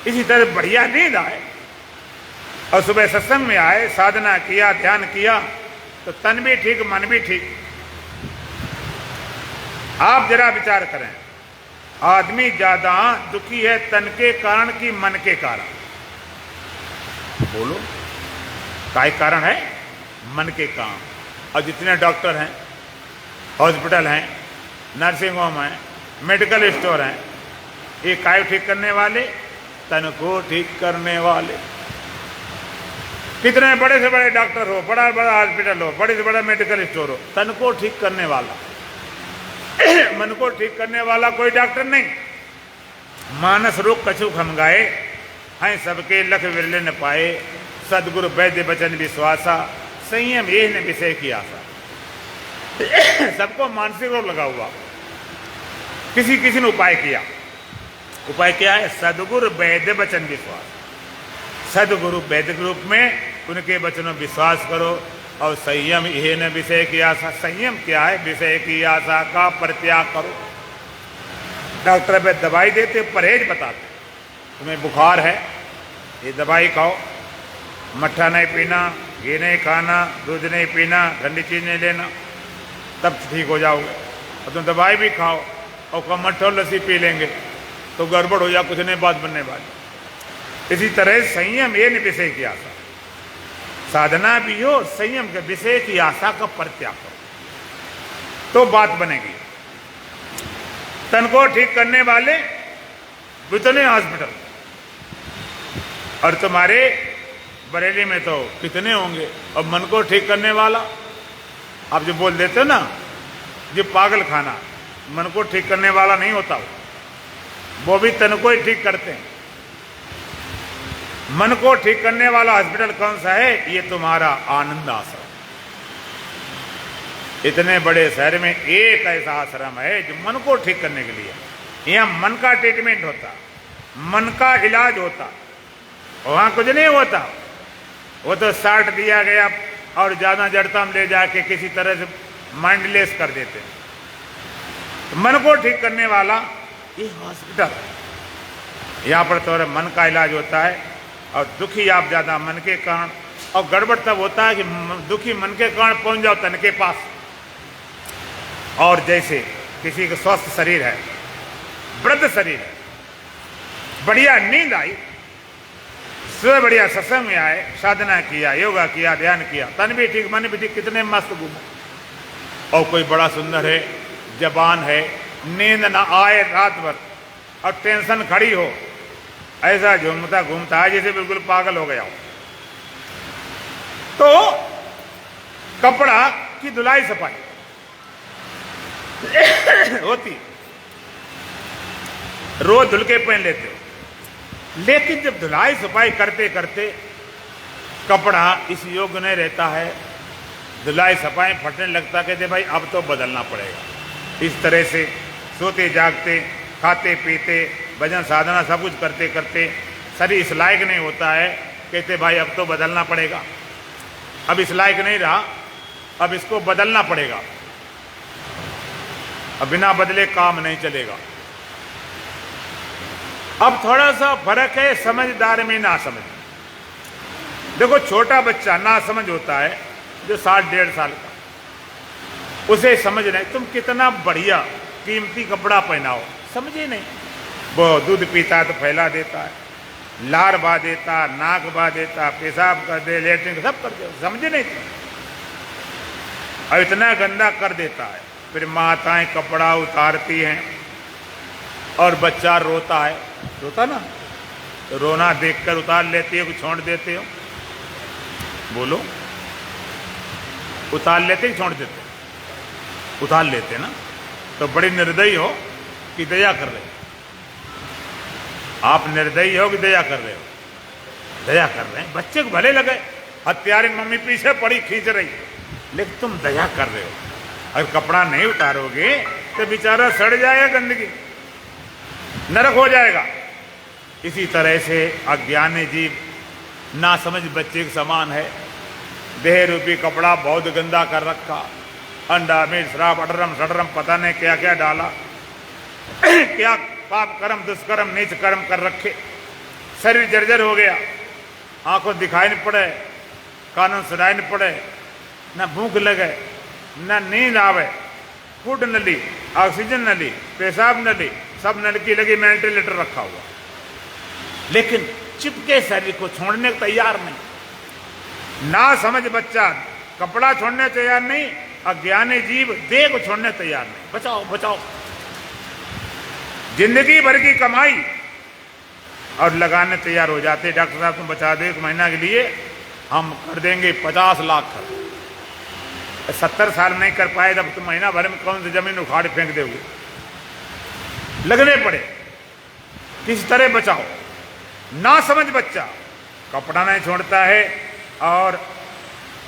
इसी तरह बढ़िया नींद आए और सुबह सत्संग में आए, साधना किया, ध्यान किया, तो तन भी ठीक, मन भी ठीक। आप जरा विचार करें, आदमी ज्यादा दुखी है तन के कारण कि मन के कारण? बोलो, काय कारण है? मन के कारण। और जितने डॉक्टर हैं, हॉस्पिटल हैं, नर्सिंग होम हैं, मेडिकल स्टोर हैं, ये काय ठीक करने वाले? तन को ठीक करने वाले। कितने बड़े से बड़े डॉक्टर हो, बड़ा बड़ा हॉस्पिटल हो, बड़े से बड़ा मेडिकल स्टोर हो, तन को ठीक करने वाला। मन को ठीक करने वाला कोई डॉक्टर नहीं। मानस रोग कछु खम गाए, हैं सबके लख विरले न पाए, सदगुरु वैद्य वचन विश्वासा, संयम ये न विषय की आशा। सबको मानसिक रोग लगा हुआ, किसी किसी ने उपाय किया। उपाय क्या है? सदगुरु वैद्य वचन विश्वास। सदगुरु वैद्य के रूप में उनके वचनों विश्वास करो और संयम यह न विषय की आशा। संयम क्या है? विषय की आशा का परित्याग करो। डॉक्टर पे दवाई देते, परहेज बताते। तुम्हें बुखार है, ये दवाई खाओ, मट्ठा नहीं पीना, घी नहीं खाना, दूध नहीं पीना, ठंडी चीज नहीं लेना, तब ठीक हो जाओगे। और तुम दवाई भी खाओ और कम मट्ठा लस्सी पी लेंगे तो गड़बड़ हो जाए, कुछ नहीं बात बनने वाली। इसी तरह संयम ये नहीं विषय की आशा। साधना भी हो, संयम के विषय की आशा का परित्याग करो तो बात बनेगी। तन को ठीक करने वाले कितने हॉस्पिटल, और तुम्हारे बरेली में तो कितने होंगे। और मन को ठीक करने वाला आप जो बोल देते हो ना, जो पागल खाना, मन को ठीक करने वाला नहीं होता, वो भी तन को ही ठीक करते हैं। मन को ठीक करने वाला हॉस्पिटल कौन सा है? ये तुम्हारा आनंद आश्रम। इतने बड़े शहर में एक ऐसा आश्रम है जो मन को ठीक करने के लिए, यहाँ मन का ट्रीटमेंट होता, मन का इलाज होता। वहां कुछ नहीं होता, वो तो साट दिया गया और ज्यादा जड़ता में ले जाके किसी तरह से माइंडलेस कर देते। मन को ठीक करने वाला ये हॉस्पिटल, यहाँ पर तो मन का इलाज होता है। और दुखी आप ज्यादा मन के कारण, और गड़बड़ तब होता है कि दुखी मन के कारण पहुंच जाओ तन के पास। और जैसे किसी का स्वस्थ शरीर है, वृद्ध शरीर है, बढ़िया नींद आई, सुबह बढ़िया सत्संग में आए, साधना किया, योगा किया, ध्यान किया, तन भी ठीक, मन भी ठीक, कितने मस्त घूमो। और कोई बड़ा सुंदर है, जवान है, नींद ना आए रात भर और टेंशन खड़ी हो, ऐसा घूमता घूमता है जैसे बिल्कुल पागल हो गया हो। तो कपड़ा की धुलाई सफाई होती, रोज धुल के पहन लेते हो। लेकिन जब धुलाई सफाई करते करते कपड़ा इस योग्य नहीं रहता है, धुलाई सफाई फटने लगता, कहते भाई अब तो बदलना पड़ेगा। इस तरह से सोते जागते, खाते पीते, भजन साधना सब कुछ करते करते शरीर इस लायक नहीं होता है, कहते भाई अब तो बदलना पड़ेगा, अब इस लायक नहीं रहा, अब इसको बदलना पड़ेगा, अब बिना बदले काम नहीं चलेगा। अब थोड़ा सा फर्क है समझदार में ना समझ। देखो छोटा बच्चा ना समझ होता है जो 1.5 साल का, उसे समझ नहीं तुम कितना बढ़िया कीमती कपड़ा पहनाओ, समझे नहीं। वो दूध पीता तो फैला देता है, लार बहा देता, नाक बहा देता, पेशाब कर दे, लेटरिन सब कर दे, समझे नहीं तुम। और इतना गंदा कर देता है। फिर माताएं कपड़ा उतारती हैं और बच्चा रोता है, रोता ना, तो रोना देखकर उतार लेती हो कि छोड़ देते हो? बोलो, उतार लेते कि छोड़ देते? उतार लेते ना। तो बड़ी निर्दयी हो कि दया कर रहे हो? आप निर्दयी हो कि दया कर रहे हो? दया कर रहे हैं। बच्चे को भले लगे हत्यारे मम्मी पीछे पड़ी खींच रही, लेकिन तुम दया कर रहे हो। अगर कपड़ा नहीं उतारोगे तो बेचारा सड़ जाएगा, गंदगी नरक हो जाएगा। इसी तरह से अज्ञानी जीव ना समझ बच्चे के समान है। देह रूपी कपड़ा बहुत गंदा कर रखा, अंडा मीट शराब अडरम सडरम पता नहीं क्या क्या डाला, क्या पाप कर्म दुष्कर्म नीच कर्म कर रखे। शरीर जर्जर हो गया, आंखों दिखाई नहीं पड़े, कानों सुनाई नहीं पड़े, न भूख लगे, न नींद आवे, फूड नली, ऑक्सीजन नली, पेशाब नली, सब नलकी लगी, वेंटिलेटर रखा हुआ, लेकिन चिपके शरीर को छोड़ने को तैयार नहीं। ना समझ बच्चा कपड़ा छोड़ने तैयार नहीं, अज्ञानी जीव देह को छोड़ने तैयार नहीं। बचाओ बचाओ, जिंदगी भर की कमाई और लगाने तैयार हो जाते। डॉक्टर साहब तुम बचा दो 1 महीना के लिए, हम कर देंगे 50 लाख खर्च। 70 साल नहीं कर पाए तब तुम महीना भर में कौन सी जमीन उखाड़ फेंक दोगे? लगने पड़े। किस तरह बचाओ? ना समझ बच्चा कपड़ा नहीं छोड़ता है और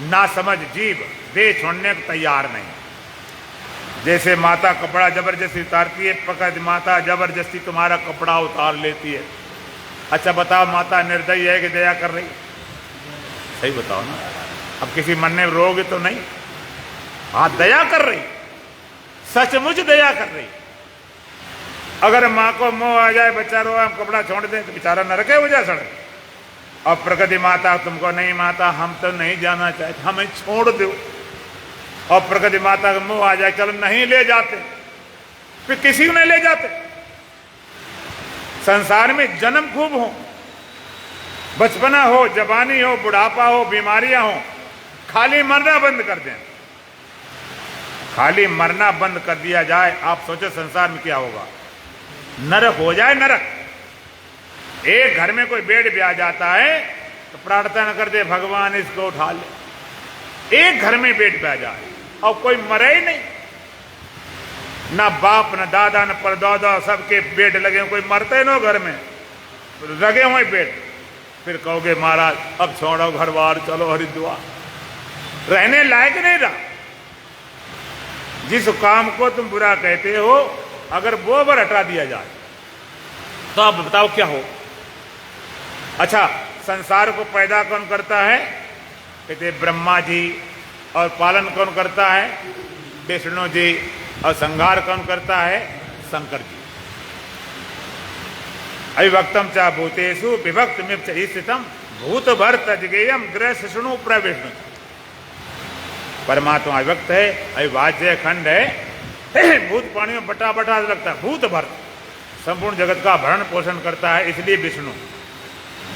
ना समझ जीव देह छोड़ने को तैयार नहीं। जैसे माता कपड़ा जबरदस्ती उतारती है, पकड़ माता जबरदस्ती तुम्हारा कपड़ा उतार लेती है। अच्छा बताओ, माता निर्दयी है कि दया कर रही? सही बताओ ना। अब किसी मन में रोगे तो नहीं, हाँ दया कर रही, सचमुच दया कर रही। अगर माँ को मोह आ जाए, बच्चा रो, हम कपड़ा छोड़ दें तो बेचारा नरके हो जाए सड़क। और प्रकृति माता तुमको नहीं, माता हम तो नहीं जाना चाहते, हमें छोड़ दो। और प्रकृति माता का मोह आ जाए, चलो नहीं ले जाते, फिर किसी को नहीं ले जाते। संसार में जन्म खूब हो, बचपना हो, जवानी हो, बुढ़ापा हो, बीमारियां हो, खाली मरना बंद कर दें। खाली मरना बंद कर दिया जाए, आप सोचो संसार में क्या होगा? नरक हो जाए, नरक। एक घर में कोई बेड भी आ जाता है तो प्रार्थना कर दे, भगवान इसको उठा ले। एक घर में बेड पे आ जाए और कोई मरे ही नहीं, ना बाप न दादा न परदादा, सबके बेड लगे, कोई मरते ही ना घर में, लगे हुए बेड। फिर कहोगे महाराज अब छोड़ो घर बार, चलो हरिद्वार। रहने लायक नहीं रहा। जिस काम को तुम बुरा कहते हो, अगर वो पर हटा दिया जाए तो आप बताओ क्या हो? अच्छा, संसार को पैदा कौन करता है? कहते ब्रह्मा जी। और पालन कौन करता है? विष्णु जी। और संहार कौन करता है? शंकर जी। अविभक्तम च भूतेषु विभक्तमिव च स्थितम भूत भर तजगेयम गृह शिष्णु प्रविष्णु। परमात्मा अविभक्त है, अविभाज्य खंड है, भूत पानी में बटा बटा लगता है। भूत भर संपूर्ण जगत का भरण पोषण करता है, इसलिए विष्णु।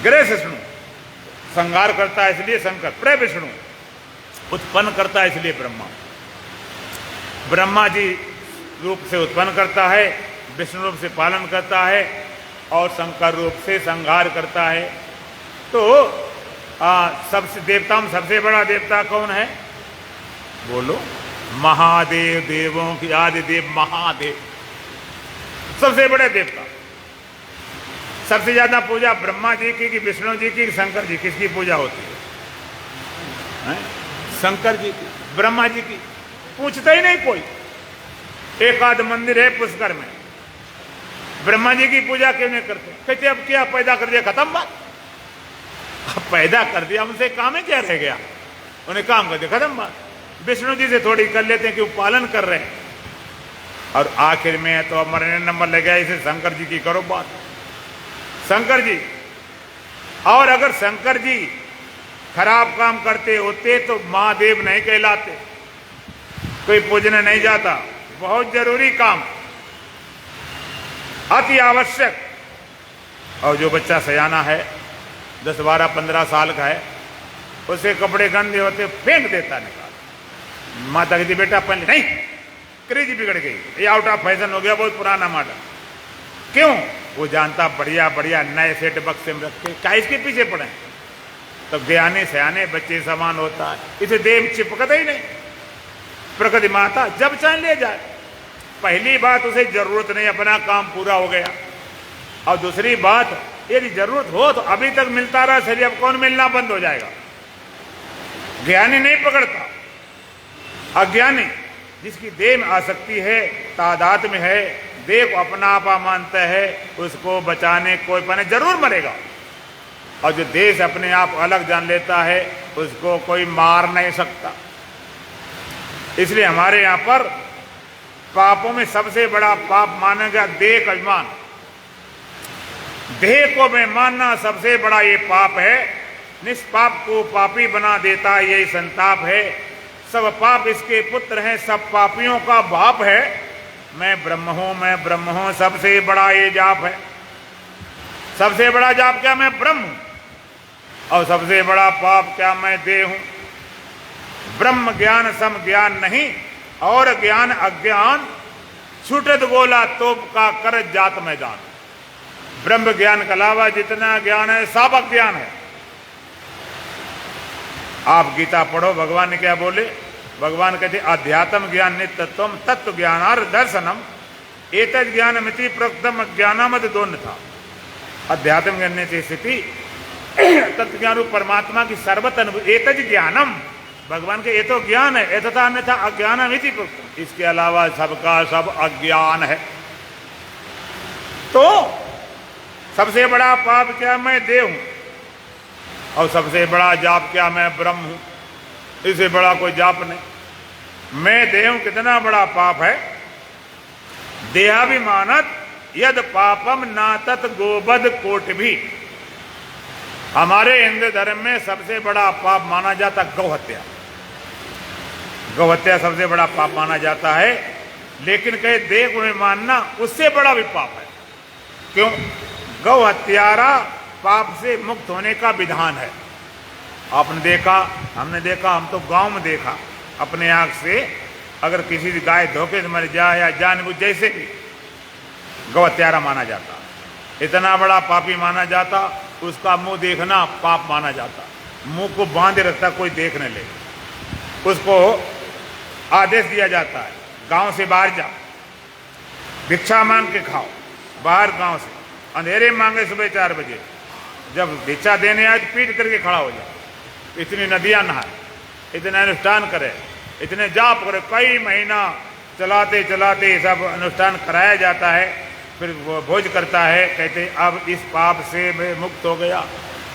गृह शिष्णु संहार करता है, इसलिए शंकर। प्रविष्णु उत्पन्न करता है, इसलिए ब्रह्मा। ब्रह्मा जी रूप से उत्पन्न करता है, विष्णु रूप से पालन करता है और शंकर रूप से संहार करता है। तो सबसे देवता में सबसे बड़ा देवता कौन है? बोलो। महादेव। देवों की आदि देव महादेव, सबसे बड़े देवता। सबसे ज्यादा पूजा ब्रह्मा जी की कि विष्णु जी की, शंकर जी? किसकी पूजा होती है? शंकर जी की, ब्रह्मा जी की। पूछता ही नहीं कोई। एक आध मंदिर है पुष्कर में, ब्रह्मा जी की पूजा क्यों नहीं करते? कहते अब क्या पैदा कर दिया, खत्म बात। अब पैदा कर दिया, उनसे काम ही क्या रह गया? उन्हें काम कर दिया, खत्म बात। विष्णु जी से थोड़ी कर लेते हैं कि वो पालन कर रहे हैं। और आखिर में तो मरने नंबर लग गया, इसे शंकर जी की करो बात। शंकर जी। और अगर शंकर जी खराब काम करते होते तो महादेव नहीं कहलाते, कोई पूजने नहीं जाता। बहुत जरूरी काम, अति आवश्यक। और जो बच्चा सयाना है 10, 12, 15 साल का है, उसे कपड़े गंदे होते फेंक देता निकाल। माता कहती बेटा पहन ले, नहीं, क्रेज बिगड़ गई, ये आउट ऑफ फैशन हो गया, बहुत पुराना मॉडल। क्यों? वो जानता बढ़िया बढ़िया नए सेट बक्से में रख के क्या इसके पीछे पड़े। तो ज्ञानी सयाने बच्चे समान होता है, इसे देव चिपकता ही नहीं। प्रकृति माता जब चाहे ले जाए। पहली बात, उसे जरूरत नहीं, अपना काम पूरा हो गया। और दूसरी बात, यदि जरूरत हो तो अभी तक मिलता रहा शरीर, अब कौन मिलना बंद हो जाएगा। ज्ञानी नहीं पकड़ता। अज्ञानी जिसकी देह में आसक्ति है, तादात्म्य है, देह को अपना आपा मानता है, उसको बचाने कोई पाने जरूर मरेगा। और जो देह से अपने आप अलग जान लेता है, उसको कोई मार नहीं सकता। इसलिए हमारे यहां पर पापों में सबसे बड़ा पाप माना गया देह का अभिमान। देह को मैं मानना सबसे बड़ा ये पाप है। निष्पाप को पापी बना देता है, यही संताप है। सब पाप इसके पुत्र हैं, सब पापियों का बाप है। मैं ब्रह्म हूं, मैं ब्रह्म हूं, सबसे बड़ा ये जाप है। सबसे बड़ा जाप क्या? मैं ब्रह्म हूं। और सबसे बड़ा पाप क्या? मैं देह हूं। ब्रह्म ज्ञान सम ज्ञान नहीं, और ज्ञान अज्ञान छूटत गोला तोप का कर जात मैदान। ब्रह्म ज्ञान के अलावा जितना ज्ञान है सब अज्ञान है। आप गीता पढ़ो, भगवान ने क्या बोले? भगवान कहते अध्यात्म ज्ञान नित्यत्व तत्व ज्ञानार दर्शनम एतद ज्ञान मिति प्रोक्तम ज्ञानामद दोन था। अध्यात्म ज्ञान की स्थिति तत्व ज्ञान रूप परमात्मा की सर्वत अनुभूति, एतज ज्ञानम। भगवान के ये तो ज्ञान है, एतथा अन्यथा अज्ञानम इति प्रोक्तम। इसके अलावा सबका सब अज्ञान है। तो सबसे बड़ा पाप क्या? मैं देह हूं। और सबसे बड़ा जाप क्या? मैं ब्रह्म हूं। इससे बड़ा कोई जाप नहीं। मैं देह हूं, कितना बड़ा पाप है। देहाभिमानत यद पापम नातत गोबध कोट भी। हमारे हिंदू धर्म में सबसे बड़ा पाप माना जाता गौ हत्या। गौ हत्या सबसे बड़ा पाप माना जाता है। लेकिन कहे देह को मानना उससे बड़ा भी पाप है। क्यों? गौ हत्यारा पाप से मुक्त होने का विधान है। आपने देखा, हमने देखा, हम तो गांव में देखा अपने आंख से, अगर किसी गाय धोखे से मर जाए या जानबूझ जैसे भी, गौ हत्यारा माना जाता। इतना बड़ा पापी माना जाता, उसका मुंह देखना पाप माना जाता। मुंह को बांधे रखता, कोई देख न ले। उसको आदेश दिया जाता है, गांव से बाहर जाओ, भिक्षा मांग के खाओ। बाहर गांव से अंधेरे मांगे सुबह 4 बजे, जब भिक्षा देने आए तो पीट करके खड़ा हो जाए। इतनी नदियां नहाए, इतने अनुष्ठान करे, इतने जाप करे, कई महीना चलाते चलाते सब अनुष्ठान कराया जाता है। फिर वो भोज करता है, कहते अब इस पाप से मैं मुक्त हो गया।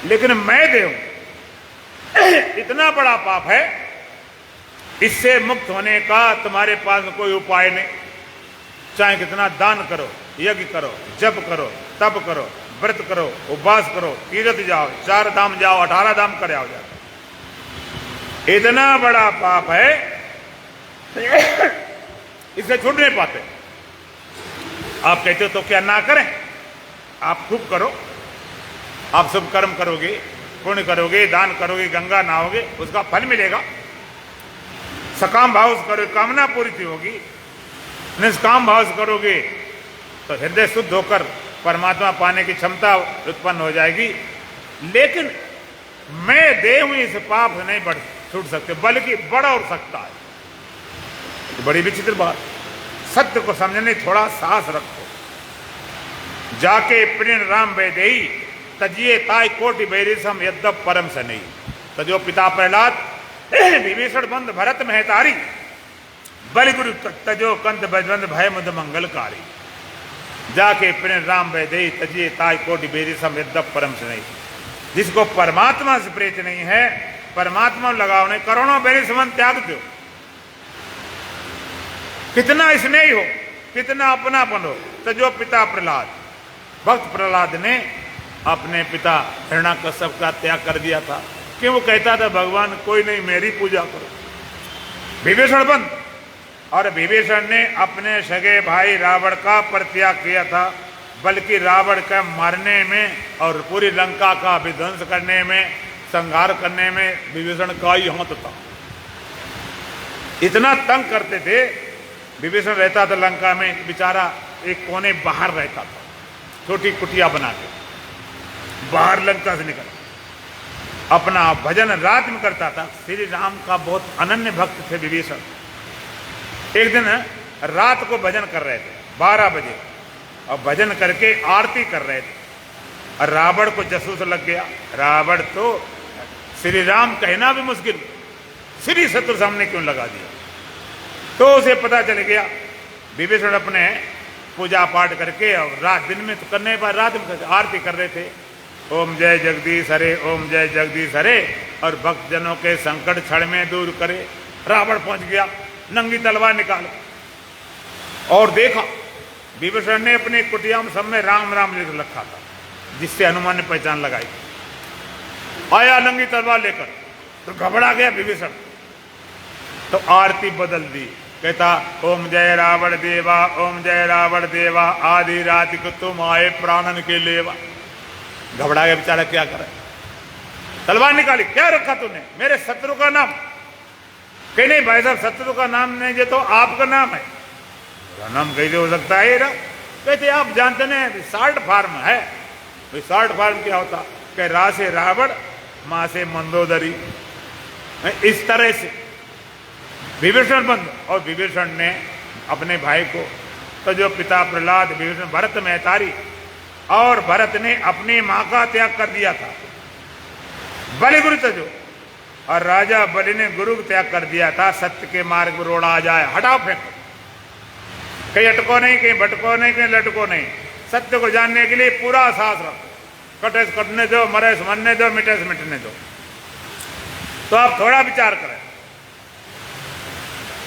लेकिन मैं देव, इतना बड़ा पाप है, इससे मुक्त होने का तुम्हारे पास कोई उपाय नहीं। चाहे कितना दान करो, यज्ञ करो, जप करो, तप करो, व्रत करो, उपवास करो, तीर्थ जाओ, 4 धाम जाओ, 18 धाम कर आओ जाओ, इतना बड़ा पाप है, इससे छूट नहीं पाते। आप कहते हो तो क्या ना करें? आप खूब करो। आप शुभ कर्म करोगे, पुण्य करोगे, दान करोगे, गंगा नहाओगे, उसका फल मिलेगा। सकाम भाव से करोगे, कामना पूरी होगी। निष्काम भाव से करोगे तो हृदय शुद्ध होकर परमात्मा पाने की क्षमता उत्पन्न हो जाएगी। लेकिन मैं देह हूं, इस पाप से नहीं छूट सकते, बल्कि बढ़ और सकता है। तो बड़ी विचित्र बात। सत्य को समझने थोड़ा साहस रखो। जाके प्रिण राम वैदेही तजिए ताय कोटि बैरिसम यद्यप परम से नहीं। तजो पिता प्रहलाद विभीषण बंद भरत महतारी, बलिगुरु तजो कंत बजवंत भय मुद मंगलकारी। जाके प्रिण राम वैदेही तजिए ताय कोटि बैरिसम यद्यप परम से नहीं। जिसको परमात्मा से प्रेत नहीं है, परमात्मा लगाओ नहीं, करोड़ों बैरी संबंध त्याग दो। कितना स्नेही हो, कितना अपनापन हो। तजो पिता प्रहलाद, भक्त प्रहलाद ने अपने पिता हिरण्याकश्यप का त्याग कर दिया था। क्यों? वो कहता था भगवान कोई नहीं, मेरी पूजा करो। विभीषण बंद, और विभीषण ने अपने सगे भाई रावण का परित्याग किया था, बल्कि रावण का मारने में और पूरी लंका का विध्वंस करने में, संहार करने में विभीषण का ही हाथ था। इतना तंग करते थे। विभीषण रहता था लंका में, बेचारा एक कोने बाहर रहता था, छोटी कुटिया बना के बाहर लंका से निकल अपना भजन रात में करता था। श्री राम का बहुत अनन्य भक्त थे विभीषण। एक दिन रात को भजन कर रहे थे 12 बजे, और भजन करके आरती कर रहे थे, और रावण को जासूस लग गया। रावण तो श्री राम कहना भी मुश्किल, श्री शत्रु सामने क्यों लगा दिया। तो उसे पता चल गया। विभीषण अपने पूजा पाठ करके और रात दिन में तो करने पर रात में आरती कर रहे थे, ओम जय जगदीश हरे, ओम जय जगदीश हरे, और भक्तजनों के संकट क्षण में दूर करे। रावण पहुंच गया, नंगी तलवार निकाल, और देखा विभीषण ने अपने कुटिया में सब में राम राम लिख रखा था, जिससे हनुमान ने पहचान लगाई। आया नंगी तलवार लेकर, तो घबरा गया विभीषण, तो आरती बदल दी। कहता ओम जय रावण देवा, ओम जय रावण देवा, आधी रात को तुम आए प्राणन के लेवा। घबरा गया बेचारा, क्या करे। तलवार निकाली, क्या रखा तूने? मेरे शत्रु का नाम। कहीं नहीं भाई साहब, शत्रु का नाम नहीं, ये तो आपका नाम है। नाम कैसे हो सकता है? कहते आप जानते नहीं, साल्ट फार्म है। साल्ट फार्म क्या होता? कह रा से रावण, मां से मंदोदरी, इस तरह से विभीषण बंद। और विभीषण ने अपने भाई को, तो जो पिता प्रहलाद, विभीषण, भरत महतारी, और भरत ने अपनी मां का त्याग कर दिया था, बलि गुरु तजो, और राजा बलि ने गुरु को त्याग कर दिया था। सत्य के मार्ग पर रोड़ा आ जाए, हटाओ फेंको, कहीं अटको नहीं, कहीं भटको नहीं, कहीं लटको नहीं। सत्य को जानने के लिए पूरा साहस रखो। कटे से कटने दो, मरे से मरने दो, मिटे से मिटने दो। तो आप थोड़ा विचार करें,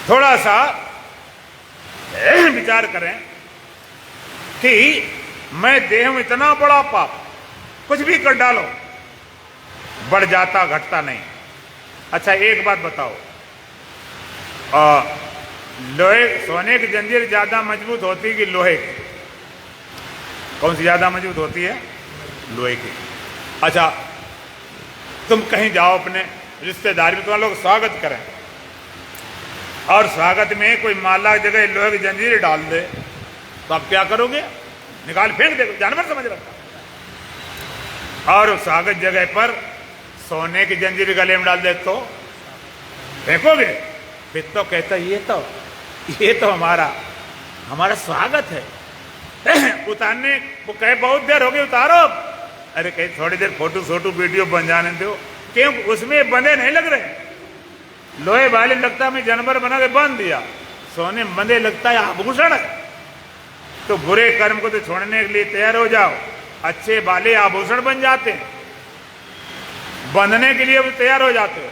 थोड़ा सा विचार करें कि मैं देह में इतना बड़ा पाप, कुछ भी कर डालो, बढ़ जाता घटता नहीं। अच्छा एक बात बताओ, लोहे, सोने की जंजीर ज्यादा मजबूत होती है कि लोहे की? कौन सी ज्यादा मजबूत होती है? लोहे की। अच्छा तुम कहीं जाओ, अपने रिश्तेदारी में, तुम लोग स्वागत करें, और स्वागत में कोई माला की जगह लोहे की जंजीर डाल दे, तो आप क्या करोगे? निकाल फेंक दे, जानवर समझ रखा। और स्वागत जगह पर सोने की जंजीर गले में डाल दे तो फेंकोगे? फिर तो कहता ये तो हमारा स्वागत है। उतारने वो कहे बहुत देर हो गई, उतारो। अरे कहीं थोड़ी देर फोटो वीडियो बन जाने दो। क्यों? उसमें बंधे नहीं लग रहे। लोहे वाले लगता मैं जानवर बना के बांध दिया, सोने में बंधे लगता है आभूषण है। तो बुरे कर्म को तो छोड़ने के लिए तैयार हो जाओ, अच्छे वाले आभूषण बन जाते हैं, बांधने के लिए भी तैयार हो जाते हो,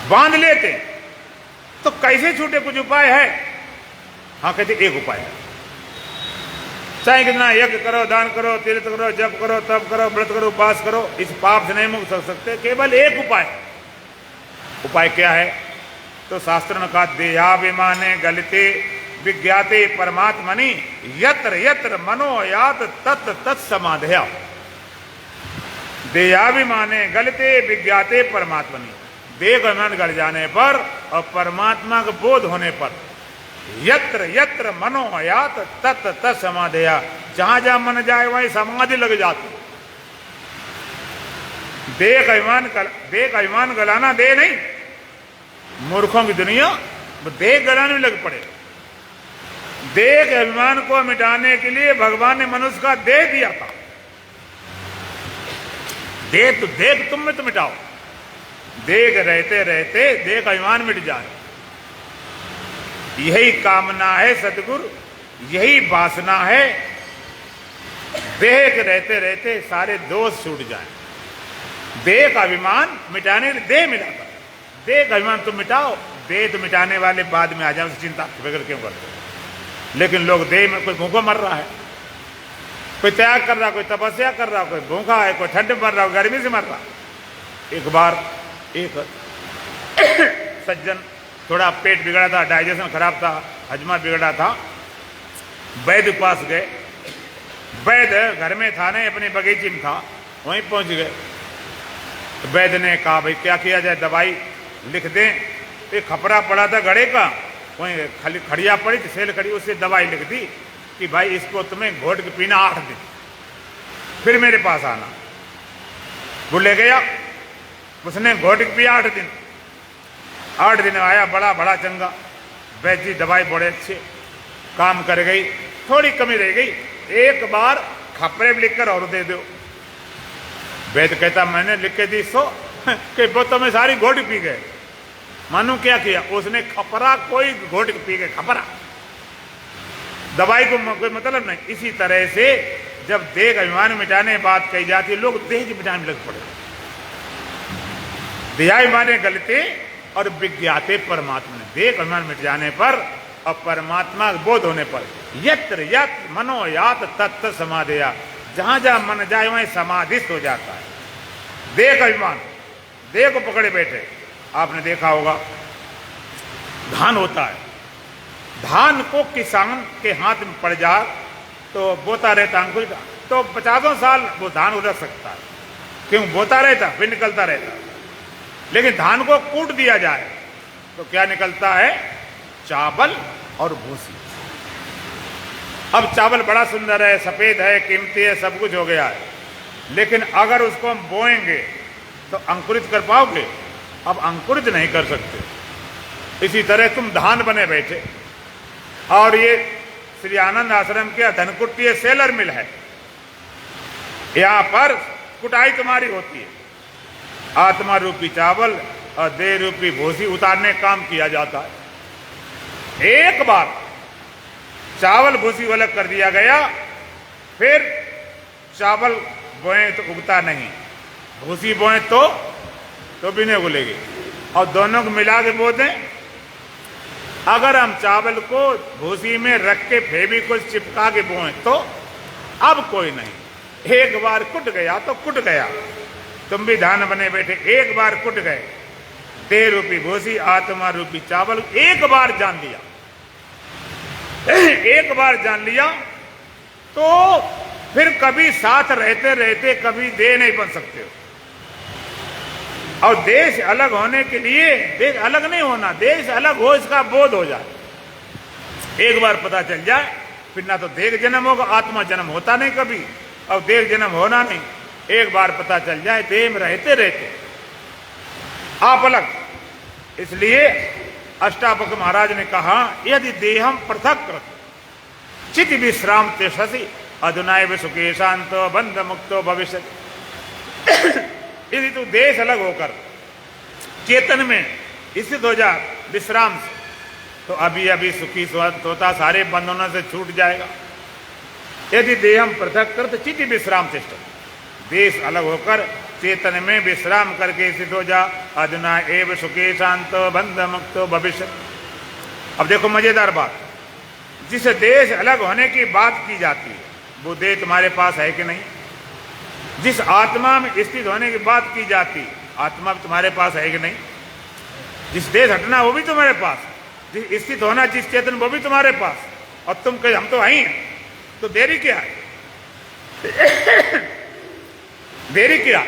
बांध लेते। तो कैसे छूटे? कुछ उपाय है? हाँ कहते एक उपाय है, चाहे कितना यज्ञ करो, दान करो, तीर्थ करो, जप करो, तप करो, व्रत करो, उपास करो, इस पाप से नहीं मुक्त हो सकते। केवल एक उपाय। उपाय क्या है? तो शास्त्र ने कहा देहाभिमाने गलिते विज्ञाते परमात्मनि यत्र यत्र मनोयात तत् तत् समाधया। देहाभिमाने गलिते विज्ञाते परमात्मनि, देह अभिमान गल जाने पर और परमात्मा का बोध होने पर, यत्र यत्र मनोयात तत् तत् समाधया, जहां जहां मन जाए वहीं समाधि लग जाती। देह अभिमान गलाना दे नहीं, मूर्खों की दुनिया देह गलाने में लग पड़े। देह के अभिमान को मिटाने के लिए भगवान ने मनुष्य का देह दिया था। देह तुम में तो मिटाओ, देह रहते रहते देह का अभिमान मिट जाए। यही कामना है सतगुरु, यही वासना है। देह के रहते रहते सारे दोष छूट जाए। देह का अभिमान मिटाने के लिए देह मिला था। देह का अभिमान तुम मिटाओ, देह तो मिटाने वाले बाद में आ जाए, चिंता फिक्र क्यों करते हो? लेकिन लोग देह में कोई भूखों मर रहा है, कोई त्याग कर रहा, कोई तपस्या कर रहा, कोई भूखा है, कोई ठंड में मर रहा, गर्मी से मर रहा। एक बार एक सज्जन, थोड़ा पेट बिगड़ा था, डाइजेशन खराब था, हजमा बिगड़ा था, वैद्य के पास गए। वैद्य घर में था नहीं, अपने बगीचे में था, वहीं पहुंच गए। वैद्य ने कहा भाई क्या किया जाए, दवाई लिख दें। एक खपरा पड़ा था घड़े का, वहीं खाली खड़िया पड़ी थी, सेल खड़ी, उससे दवाई लिख दी कि भाई इसको तुम्हें घोट के पीना 8 दिन, फिर मेरे पास आना। वो ले गया, उसने घोट के पिया 8 दिन। 8 दिन आया, बड़ा बड़ा चंगा। वैद्य जी दवाई बड़े अच्छे काम कर गई, थोड़ी कमी रह गई, एक बार खपरे लिख कर और दे दो। वैद्य कहता मैंने लिख के दी सो कि वो तो मैं सारी घोट पी गए। मानो क्या किया उसने, खपरा कोई घोट पी गए, खपरा, दवाई को कोई मतलब नहीं। इसी तरह से जब देह अभिमान मिटाने बात कही जाती है, लोग देह की मिटाने लग पड़े। देहाभिमाने गलते और विज्ञाते परमात्मा ने, देह अभिमान मिट जाने पर और परमात्मा बोध होने पर, यत्र यत्र मनो यात तत्त समाधया, जहां जहां मन जाए वहीं समाधिस्थ हो जाता है। देह अभिमान, देह को पकड़े बैठे। आपने देखा होगा धान होता है, धान को किसान के हाथ में पड़ जाए तो बोता रहता अंकुर का, तो 50 साल वो धान उधर सकता है, क्यों बोता रहता, फिर निकलता रहता। लेकिन धान को कूट दिया जाए तो क्या निकलता है, चावल और भूसी। अब चावल बड़ा सुंदर है, सफेद है, कीमती है, सब कुछ हो गया है, लेकिन अगर उसको हम बोएंगे तो अंकुरित कर पाओगे? अब अंकुरित नहीं कर सकते। इसी तरह तुम धान बने बैठे, और ये श्री आनंद आश्रम के धनकुट्टी सेलर मिल है, यहां पर कुटाई तुम्हारी होती है। आत्मा रूपी चावल और देह रूपी भूसी उतारने काम किया जाता है। एक बार चावल भूसी अलग कर दिया गया, फिर चावल बोए तो उगता नहीं, भूसी बोए तो भी नहीं उगलेगी, और दोनों को मिला के बो दें। अगर हम चावल को भूसी में रख के फेविकोल चिपका के बोए तो अब कोई नहीं, एक बार कुट गया तो कुट गया। तुम भी धान बने बैठे, एक बार कुट गए। देह रूपी भूसी, आत्मा रूपी चावल, एक बार जान लिया, एक बार जान लिया तो फिर कभी साथ रहते रहते कभी देह नहीं बन सकते हो। और देश अलग होने के लिए, देश अलग नहीं होना, देश अलग हो इसका बोध हो जाए, एक बार पता चल जाए, फिर ना तो देह जन्म होगा, आत्मा जन्म होता नहीं कभी, और देह जन्म होना नहीं। एक बार पता चल जाए, देह में रहते रहते आप अलग। इसलिए अष्टावक्र महाराज ने कहा, यदि देहम पृथक कृत चित विश्राम तिष्ठसि अधुनाएव सुखे शांतो बंध मुक्तो भविष्य। यदि तू देश अलग होकर चेतन में स्थित हो जा विश्राम से, तो अभी अभी सुखी होता, सारे बंधनों से छूट जाएगा। यदि देहम पृथक कृत चित विश्राम तिष्ठ, देश अलग होकर चेतन में विश्राम करके स्थित हो जा, अधुना एव सुखे शांतो बंध मुक्तो भविष्य। अब देखो मजेदार बात, जिस देश अलग होने की बात की जाती है वो देह तुम्हारे पास है कि नहीं? जिस आत्मा में स्थित होने की बात की जाती, आत्मा तुम्हारे पास है कि नहीं? जिस देश हटना वो भी तुम्हारे पास, जिस स्थित होना जिस चेतन वो भी तुम्हारे पास, और तुम कहे हम तो आई हैं, तो देरी क्या है? देरी क्या?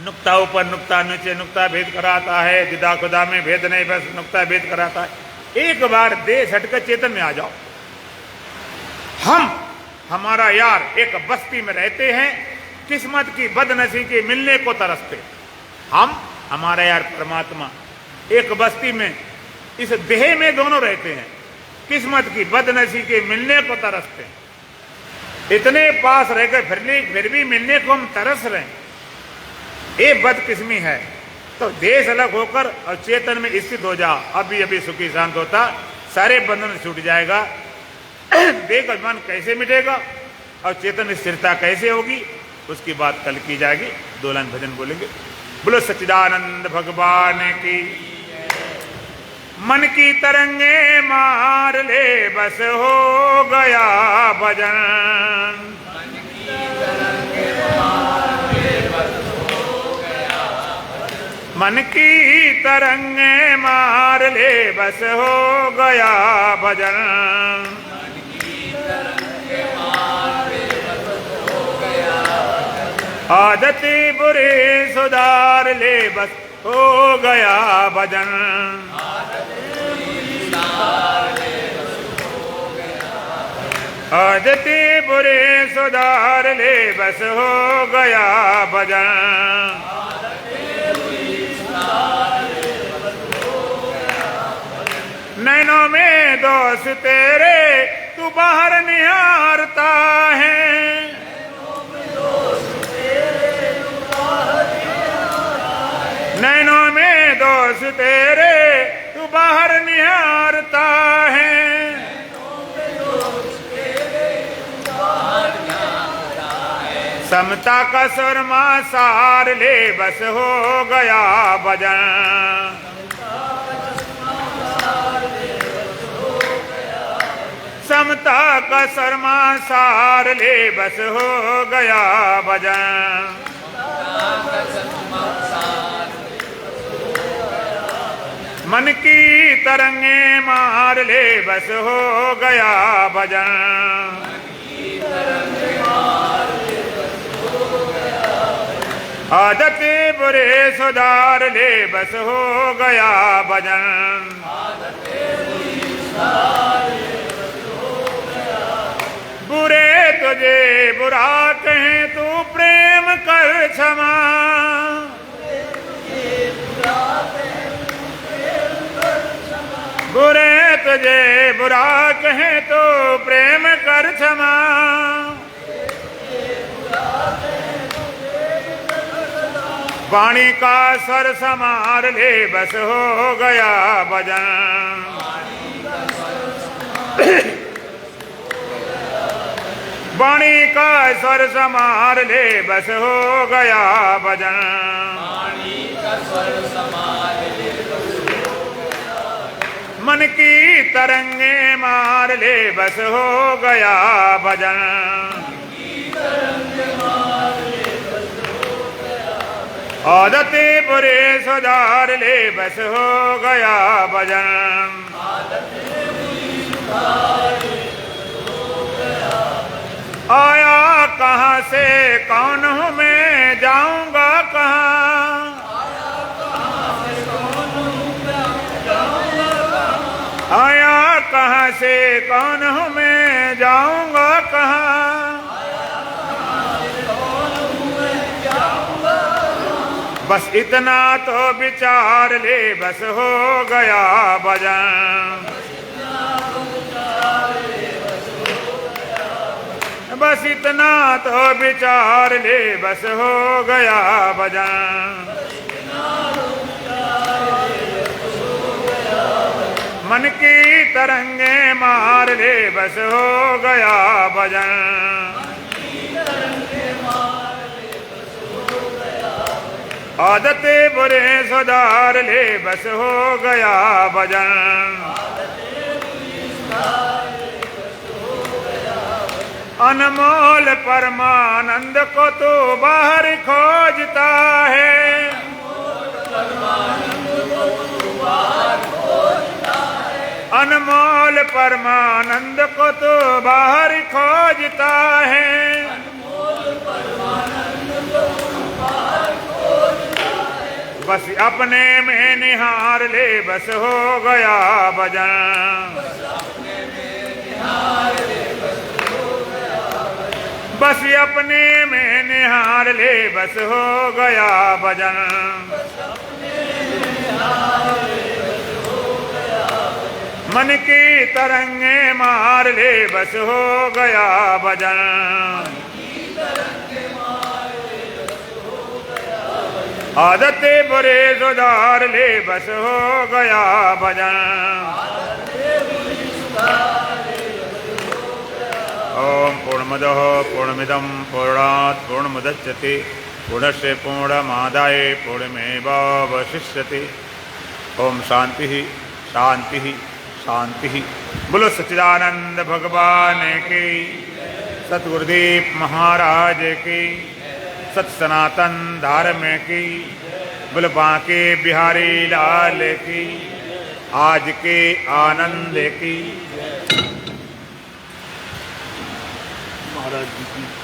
नुक्ता ऊपर नुक्ता नीचे नुक्ता भेद कराता है, दिदा खुदा में भेद नहीं, बस नुक्ता भेद कराता है। एक बार देश हटकर चेतन में आ जाओ। हम हमारा यार एक बस्ती में रहते हैं, किस्मत की बदनसीब के मिलने को तरसते। हम हमारा यार परमात्मा एक बस्ती में इस देह में दोनों रहते हैं, किस्मत की बदनसीब के मिलने को तरसते हैं। इतने पास रहकर फिर भी मिलने को हम तरस रहे हैं, ये बदकिस्मी है। तो देश अलग होकर और चेतन में स्थित हो जा, अभी अभी सुखी शांत होता, सारे बंधन छूट जाएगा। देह का अभिमान कैसे मिटेगा और चेतन में स्थिरता कैसे होगी, उसकी बात कल की जाएगी। 2 लाइन भजन बोलेंगे। बोलो सच्चिदानंद भगवान की। मन की तरंगे मार ले बस हो गया भजन, मन की तरंगे मार ले बस हो गया भजन। आदती बुरी सुधार ले बस हो गया भजन। आदती बुरी सुधार ले बस हो गया भजन। नैनों में दोष तेरे तू बाहर निहारता है। नैनों में दोष तेरे तू बाहर निहारता है। समता का सुरमा सार ले बस हो गया भजन। समता का शर्मा सार ले बस हो गया भजन। मन की तरंगे मार ले बस हो गया भजन। आदत बुरे सुधार ले बस हो गया भजन। बुरे तुझे बुरा कहें तू प्रेम कर क्षमा। बुरे तुझे बुरा कहें तो प्रेम कर क्षमा। वाणी का स्वर समार ले बस हो गया भजन। वाणी का स्वर समार ले बस हो गया भजन। मन की तरंगे मार ले बस हो गया भजन। आदतें बुरे सुधार ले बस हो गया भजन। आया कहाँ से कौन हूँ मैं जाऊंगा कहाँ। आया कहाँ से कौन हूँ मैं जाऊंगा कहाँ। बस इतना तो विचार ले बस हो गया भजन। बस इतना तो विचार ले बस हो गया भजन। मन की तरंगे मार ले बस हो गया भजन। आदतें बुरे सुधार ले बस हो गया भजन। अनमोल परमानंद को तू बाहर खोजता है। अनमोल परमानंद को तू बाहर खोजता है। बस अपने में निहार ले बस हो गया भजन। बस अपने में निहार ले बस हो गया भजन। मन की तरंगे मार ले बस हो गया भजन। आदतें बुरे सुधार ले बस हो गया भजन। ओम पूर्णमदः पूर्णमिदं पूर्णात् पूर्णमुदच्यते पूर्णस्य पूर्णमादाय पूर्णमेवावशिष्यते। ओम शांति शांति शांति। बोलो सच्चिदानंद भगवान की, सतगुरुदेव महाराज की, सत सनातन धर्म की बोल बांके बिहारी लाल की, आज के आनंद की। महाराज जी की